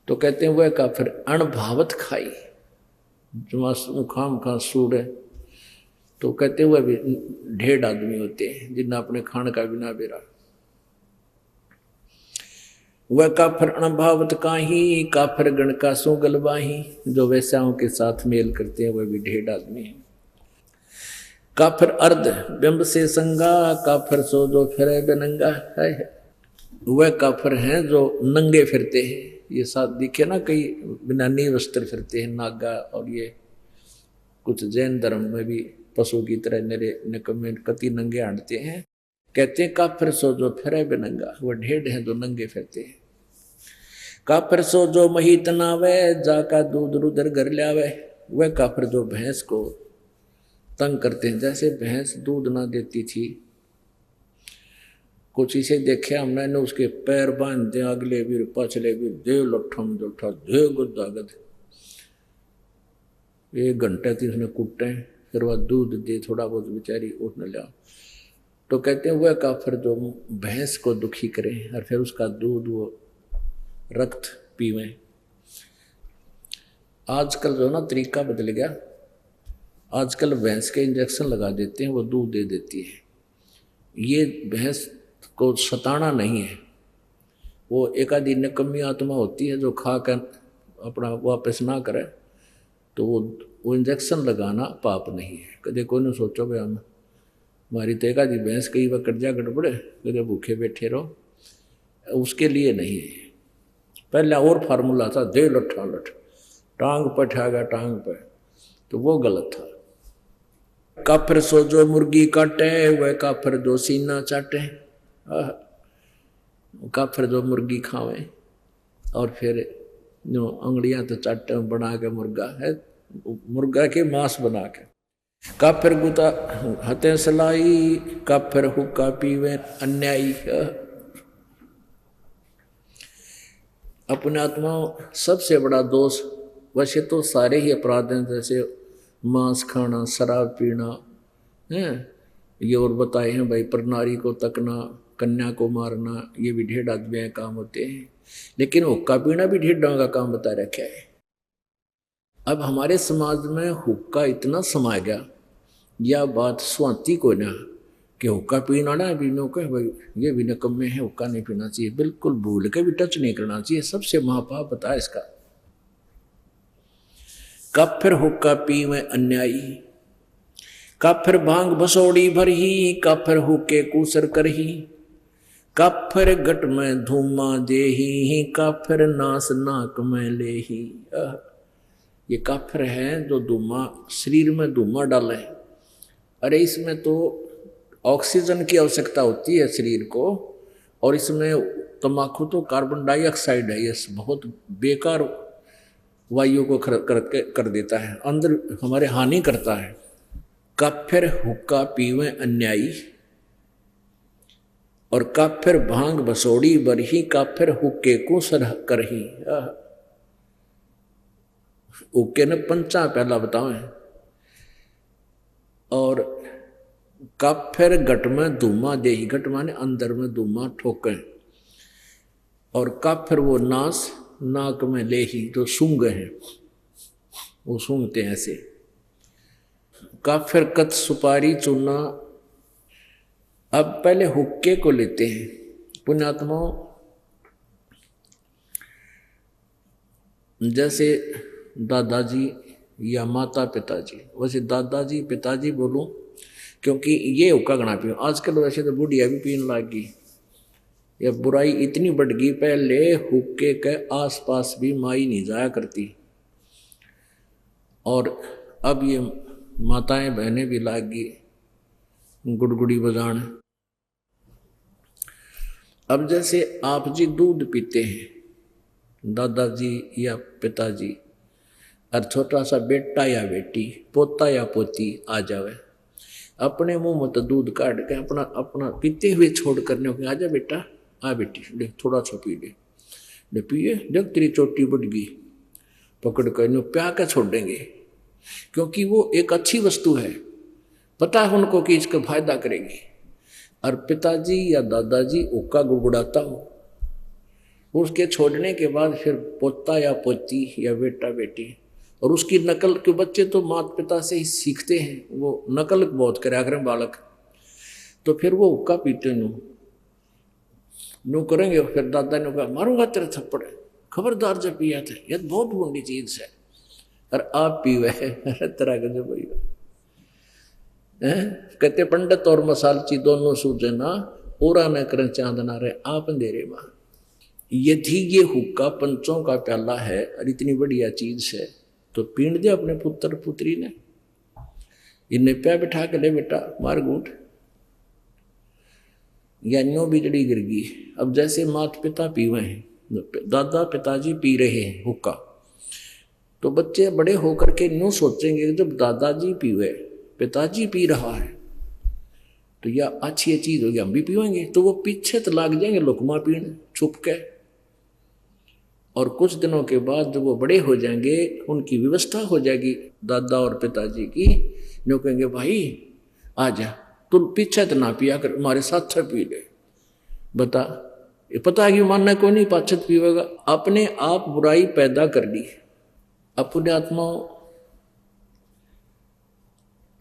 तो कहते हैं वह काफिर अणभावत खाई, जो खाम खा सूर है। तो कहते वह भी ढेर आदमी होते हैं जिन्हें अपने खान का बिना बेरा। वह काफिर अणभावत काही, काफिर गण का सो गलबाही। जो वैश्याओं के साथ मेल करते हैं वह भी ढेर आदमी है। काफिर अर्ध बिंब से संगा, काफिर सो जो फिरे बेनंगा है। वह काफिर हैं जो नंगे फिरते हैं। ये साथ दिखे ना, कई बिना नील वस्त्र फिरते हैं नागा, और ये कुछ जैन धर्म में भी पशु की तरह नरे निकम्मे कति नंगे हांटते हैं। कहते हैं काफिर सो जो फिरे बेनंगा, वह ढेर हैं जो नंगे फिरते हैं। काफिर सो जो मही तनावे, जाका दूध रुदर घर लावे। वह काफिर जो भैंस को तंग करते हैं। जैसे भैंस दूध ना देती थी, कुछ इसे देखे हमने ने, उसके पैर बांध दे अगले भी पछले भी, दे लठम जोठा दे गुदागद। 1 घंटे थी उसने कुट्टे, फिर वह दूध दे थोड़ा बहुत, बेचारी उठ न लिया। तो कहते हैं वह काफिर जो भैंस को दुखी करे और फिर उसका दूध वो रक्त पीवे। आजकल जो ना तरीका बदल गया, आजकल भैंस के इंजेक्शन लगा देते हैं, वो दूध दे देती है। ये भैंस को सताना नहीं है, वो एक आधी निकम्मी आत्मा होती है जो खा कर अपना वापस ना करे, तो वो इंजेक्शन लगाना पाप नहीं है। कदे कोई ने सोचो भाई हम हमारी तो एक आधी भैंस कई बार कर्जा गड़बड़े, कदे भूखे बैठे रहो, उसके लिए नहीं है। पहले और फार्मूला था, दे लठा लठ, टांग पर ठागा टांग पर, तो वो गलत था। काफिर सो जो मुर्गी काटे, वह काफिर जो सीना चाटे। काफिर जो मुर्गी खावे और फिर जो अंगड़ियां तो चाटे बना के मुर्गा है, मुर्गा के मांस बना के। काफिर गुता हते सलाई, काफिर हुक्का पीवे अन्यायी। अपने आत्मा सबसे बड़ा दोष, वैसे तो सारे ही अपराध हैं, जैसे मांस खाना, शराब पीना है, ये और बताए हैं भाई, पर नारी को तकना, कन्या को मारना, ये भी ढेर आदमी काम होते हैं। लेकिन हुक्का पीना भी ढेर का काम बता रखा है। अब हमारे समाज में हुक्का इतना समा गया, यह बात स्वाति को ना कि हुक्का पीना ना भी नो कहे भाई ये भी निकम्मे है, हुक्का नहीं पीना चाहिए, बिल्कुल भूल के भी टच नहीं करना चाहिए। सबसे महापाप बता इसका। काफिर हुक्का पीवे अन्यायी, काफिर भांग बसोड़ी भरही, काफिर हुक्के कूसर करही, काफिर गट में धूमा देही, काफिर नास नाक में लेही। ये काफिर है जो धूमा, शरीर में धूमा डाले। अरे इसमें तो ऑक्सीजन की आवश्यकता होती है शरीर को, और इसमें तम्बाकू तो कार्बन डाइऑक्साइड है, ये बहुत बेकार वायु को कर देता है, अंदर हमारे हानि करता है। काफिर हुक्का पीवे अन्यायी, और काफिर भांग बसोड़ी बरही, काफिर हुक्के को सरह करही। हुक्के ने पंचा पहला बताओ। और काफिर गट में धूमा देही, गट माने अंदर में धूमा ठोके, और काफिर वो नास नाक में लेही, जो सूंघ है वो सूंघते हैं ऐसे। काफिर कत सुपारी चूना। अब पहले हुक्के को लेते हैं पुण्यात्मा, जैसे दादाजी या माता पिताजी, वैसे दादाजी पिताजी बोलूं क्योंकि ये हुक्का गणा पियो। आजकल वैसे तो बुढ़िया भी पीने लग गई, यह बुराई इतनी बढ़ गई। पहले हुक्के के आसपास भी माई नहीं जाया करती, और अब ये माताएं बहनें भी लाग गई गुड़गुड़ी बजान। अब जैसे आप जी दूध पीते हैं, दादाजी या पिताजी, और छोटा सा बेटा या बेटी, पोता या पोती आ जावे, अपने मुंह में तो दूध काट के अपना अपना पीते हुए छोड़ करने को, आजा बेटा, आ बेटी, देख थोड़ा सा पी ले पिए, देख तेरी चोटी बढ़ गई, पकड़ कर नो प्या के छोड़ देंगे, क्योंकि वो एक अच्छी वस्तु है, पता है उनको कि इसका फायदा करेगी। और पिताजी या दादाजी हुक्का गुड़गुड़ाता हो, उसके छोड़ने के बाद फिर पोता या पोती या बेटा बेटी, और उसकी नकल के बच्चे तो माता पिता से ही सीखते हैं, वो नकल बहुत करा करें बालक, तो फिर वो हुक्का पीते नो करेंगे। फिर दादा ने कहा मारूंगा तेरे थप्पड़, खबरदार जब पिया थे, यह बहुत बुरी चीज है, और आप पीवे तरह के जो भाई कहते पंडित और मसालची दोनों सूझे ना, ओरा न करें चांदना रहे आप अंधेरे मां। यदि ये हुक्का पंचों का प्याला है और इतनी बढ़िया चीज है, तो पीण दे अपने पुत्र पुत्री ने, इन्हें प्या बिठा के ले बेटा मार गूंठ, या न्यो बिजड़ी गिर गई। अब जैसे माता पिता पीवे हैं, दादा पिताजी पी रहे हैं हुक्का, तो बच्चे बड़े होकर के न्यो सोचेंगे जब दादाजी पीवे, पिताजी पी रहा है, तो यह अच्छी चीज होगी, हम भी पीवेंगे। तो वो पीछे तो लाग जाएंगे लुकमा पीने छुप के, और कुछ दिनों के बाद जब वो बड़े हो जाएंगे, उनकी व्यवस्था हो जाएगी दादा और पिताजी की, जो कहेंगे भाई आ जा, तुम पीछे तो ना पिया कर, हमारे साथ पी ले। बता, ये पता है कि मानना कोई नहीं पाछत पीवेगा। अपने आप बुराई पैदा कर ली। अपने आत्मा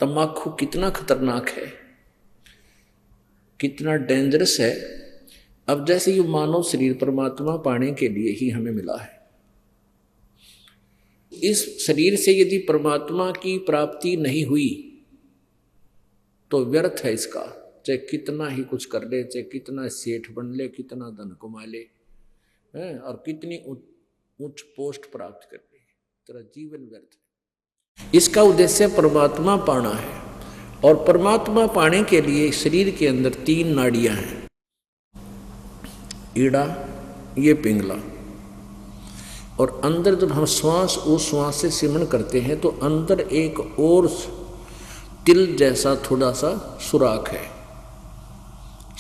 तम्बाकू कितना खतरनाक है, कितना डेंजरस है। अब जैसे ये मानव शरीर परमात्मा पाने के लिए ही हमें मिला है, इस शरीर से यदि परमात्मा की प्राप्ति नहीं हुई तो व्यर्थ है इसका, चाहे कितना ही कुछ कर ले, चाहे कितना सेठ बन ले, कितना धन कमा ले, और कितनी उच्च पोस्ट प्राप्त कर ले, तेरा जीवन व्यर्थ है। इसका उद्देश्य परमात्मा पाना है। और परमात्मा पाने के लिए शरीर के अंदर 3 नाड़ियां हैं, ईड़ा, ये पिंगला, और अंदर जब हम श्वास उस श्वास से सिमरण करते हैं तो अंदर एक और तिल जैसा थोड़ा सा सुराख है,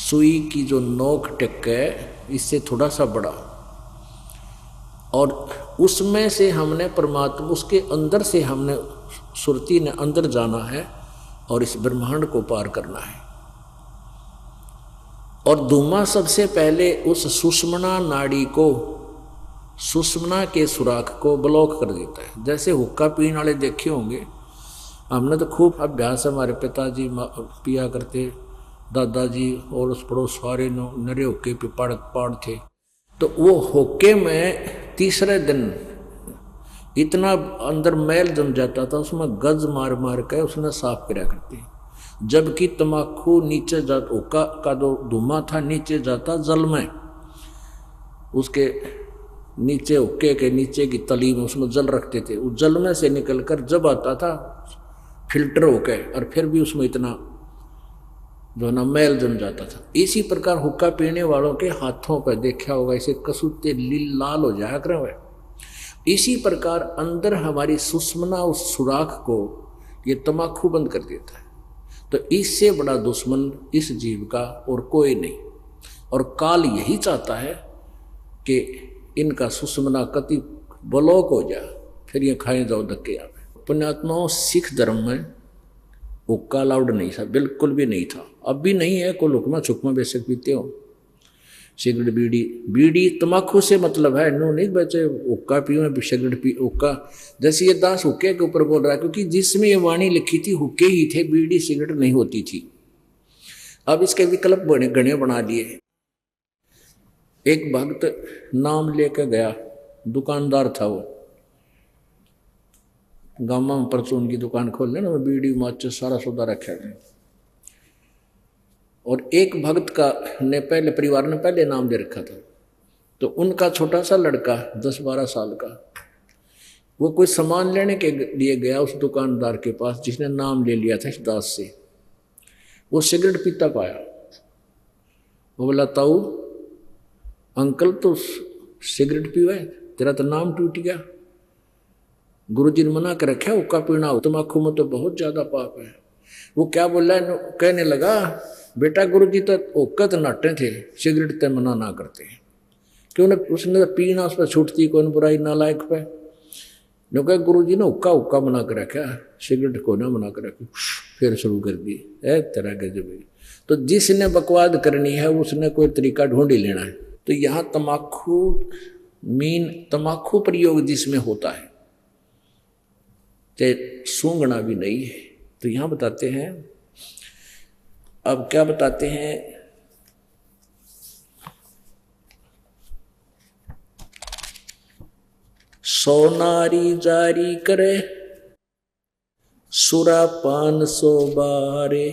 सुई की जो नोक टिक है इससे थोड़ा सा बड़ा, और उसमें से हमने परमात्मा, उसके अंदर से हमने सुरती ने अंदर जाना है और इस ब्रह्मांड को पार करना है। और धूमा सबसे पहले उस सुषमना नाड़ी को, सुषमना के सुराख को ब्लॉक कर देता है। जैसे हुक्का पीने वाले देखे होंगे, हमने तो खूब अभ्यास, हमारे पिताजी पिया करते, दादाजी और उस पड़ोस सारे नरे हुक्के पे पाड़ थे। तो वो हुक्के में तीसरे दिन इतना अंदर मैल जम जाता था, उसमें गज मार मार के उसने साफ किया करते। जबकि तम्बाकू नीचे जाता, हुक्का का जो धुआं था नीचे जाता जल में, उसके नीचे हुक्के के नीचे की तली में उसमें जल रखते थे, उस जल में से निकलकर जब आता था फिल्टर होके, और फिर भी उसमें इतना जो ना मैल जम जाता था। इसी प्रकार हुक्का पीने वालों के हाथों पर देखा होगा, इसे कसूते लाल हो जाया करे हुए। इसी प्रकार अंदर हमारी सुषमना उस सुराख को ये तम्बाकू बंद कर देता है। तो इससे बड़ा दुश्मन इस जीव का और कोई नहीं। और काल यही चाहता है कि इनका सुषमना कति ब्लॉक हो जाए, फिर ये खाए जाओ धक्के आवे। पुण्यात्माओं, सिख धर्म में हुक्का अलाउड नहीं था, बिल्कुल भी नहीं था, अब भी नहीं है। को लुकमा छुकमा बेशक पीते हो, सिगरेट बीड़ी तम्बाकू से मतलब है, नो नहीं बचे हुक्का पियो सिगरेट पी हुक्का। जैसे ये दास हुक्के के ऊपर बोल रहा है, क्योंकि जिसमें ये वाणी लिखी थी हुक्के ही थे, बीड़ी सिगरेट नहीं होती थी। अब इसके विकल्प गणे बना लिए। एक भक्त नाम लेकर गया, दुकानदार था वो, गामा में परचून की दुकान खोल लेना, बीड़ी माचिस सारा सौदा रखा है। और एक भक्त का ने पहले परिवार ने पहले नाम दे रखा था, तो उनका छोटा सा लड़का 10-12 साल का, वो कोई सामान लेने के लिए गया उस दुकानदार के पास जिसने नाम ले लिया था इस दास से। वो सिगरेट पीता पाया, वो बोला, ताऊ अंकल तो सिगरेट पीवे, तेरा तो नाम टूट गया, गुरुजी ने मना कर रखा हुक्का पीना, तम्बाकू में तो बहुत ज्यादा पाप है। वो क्या बोल रहा है, कहने लगा, बेटा गुरुजी तो हुक्का तो नाटे थे, सिगरेट तो मना ना करते, क्यों ना उसने पीना उस पर छूटती कौन बुराई नालायक पे। जो कहा गुरुजी ने हुक्का मना कर रखा, सिगरेट को ना मना कर रखी, फिर शुरू कर दी है तरह के जब। तो जिसने बकवाद करनी है उसने कोई तरीका ढूंढ ही लेना है। तो यहाँ तम्बाकू प्रयोग जिसमें होता है, चाहे सूंघना भी नहीं है। तो यहाँ बताते हैं, अब क्या बताते हैं, सोनारी जारी करे सुरापान 100 बारे,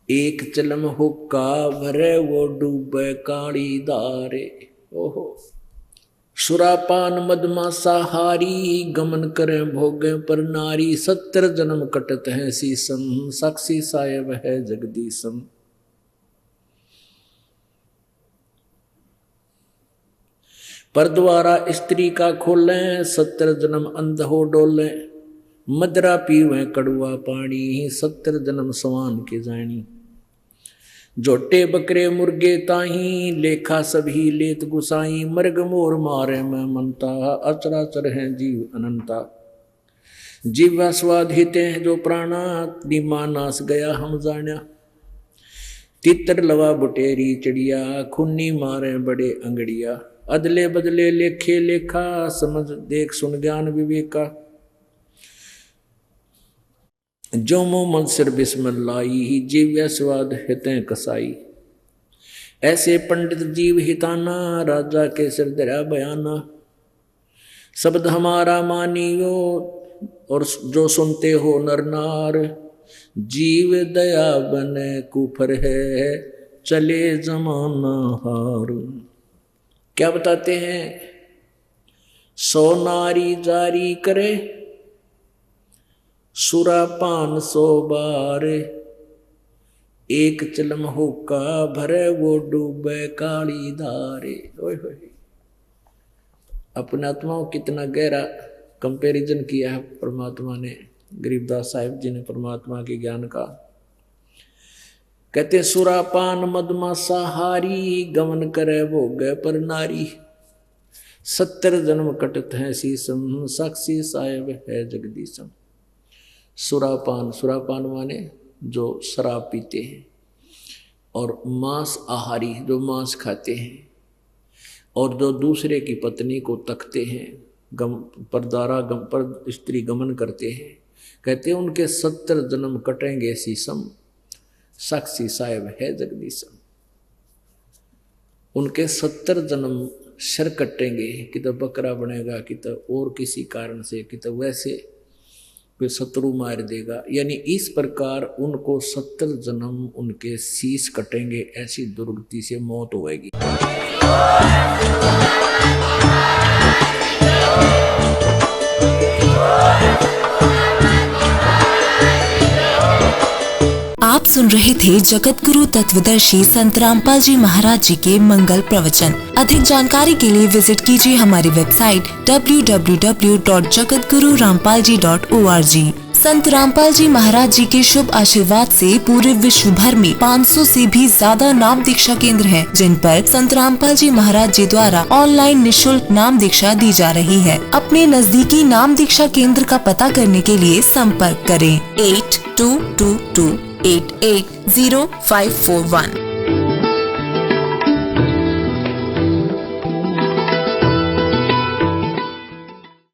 एक चलम हुक्का भरे वो डूबे काली दारे। ओहो, सुरापान मदमासाहारी गमन करें भोगे पर नारी, 70 जन्म कटत है सीसम, साक्षी साहेब है जगदीशम। पर द्वारा स्त्री का खोलें, 70 जन्म अंध हो डोलें, मदरा पीवें कड़ुआ पानी, 70 जन्म सवान के जानी। जोटे बकरे मुर्गे ताही, लेखा सभी लेत गुसाई, मर्ग मोर मारे में मनता, अचराचर हैं जीव अनंता। जीवा स्वाद हिते हैं जो प्राणा, निमा नास गया हम जाना। तितर लवा बुटेरी चिड़िया, खुन्नी मारे बड़े अंगड़िया। अदले बदले लेखे लेखा, समझ देख सुन ज्ञान विवेका। जो मुँह मन सिर बिस्मिल्लाही, जीव्य स्वाद हितें कसाई। ऐसे पंडित जीव हिताना, राजा के सिर दरा बयाना। शब्द हमारा मानियो, और जो सुनते हो नर नार। जीव दया बने कुफर है, चले जमाना हार। क्या बताते हैं, 100 नारी जारी करे सुरा 500 बार, एक चलम होका भरे वो डूबे काली धारे। ओए होए, अपने आत्माओं कितना गहरा कंपैरिजन किया है परमात्मा ने, गरीबदास साहिब जी ने परमात्मा के ज्ञान का। कहते सुरापान मदमासा हारी, गमन करे भोगे पर नारी। 70 जन्म कटत है शीसम, साक्षी साहेब है जगदीशम। सुरापान, सुरापान माने जो शराब पीते हैं, और मांस आहारी जो मांस खाते हैं, और जो दूसरे की पत्नी को तकते हैं, पर स्त्री गमन करते हैं, कहते हैं उनके 70 जन्म कटेंगे शीसम, साक्षी साहेब है जगदीशम। उनके 70 जन्म सिर कटेंगे, कि तो बकरा बनेगा, कि तो और किसी कारण से, कि तो वैसे कोई शत्रु मार देगा। यानी इस प्रकार उनको 70 जन्म उनके शीश कटेंगे, ऐसी दुर्गति से मौत होएगी। आप सुन रहे थे जगत गुरु तत्वदर्शी संत रामपाल जी महाराज जी के मंगल प्रवचन। अधिक जानकारी के लिए विजिट कीजिए हमारी वेबसाइट www.jagatgururampalji.org। संत रामपाल जी महाराज जी के शुभ आशीर्वाद से पूरे विश्व भर में 500 से भी ज्यादा नाम दीक्षा केंद्र हैं, जिन पर संत रामपाल जी महाराज जी द्वारा ऑनलाइन निःशुल्क नाम दीक्षा दी जा रही है। अपने नजदीकी नाम दीक्षा केंद्र का पता करने के लिए संपर्क करें 8222880541।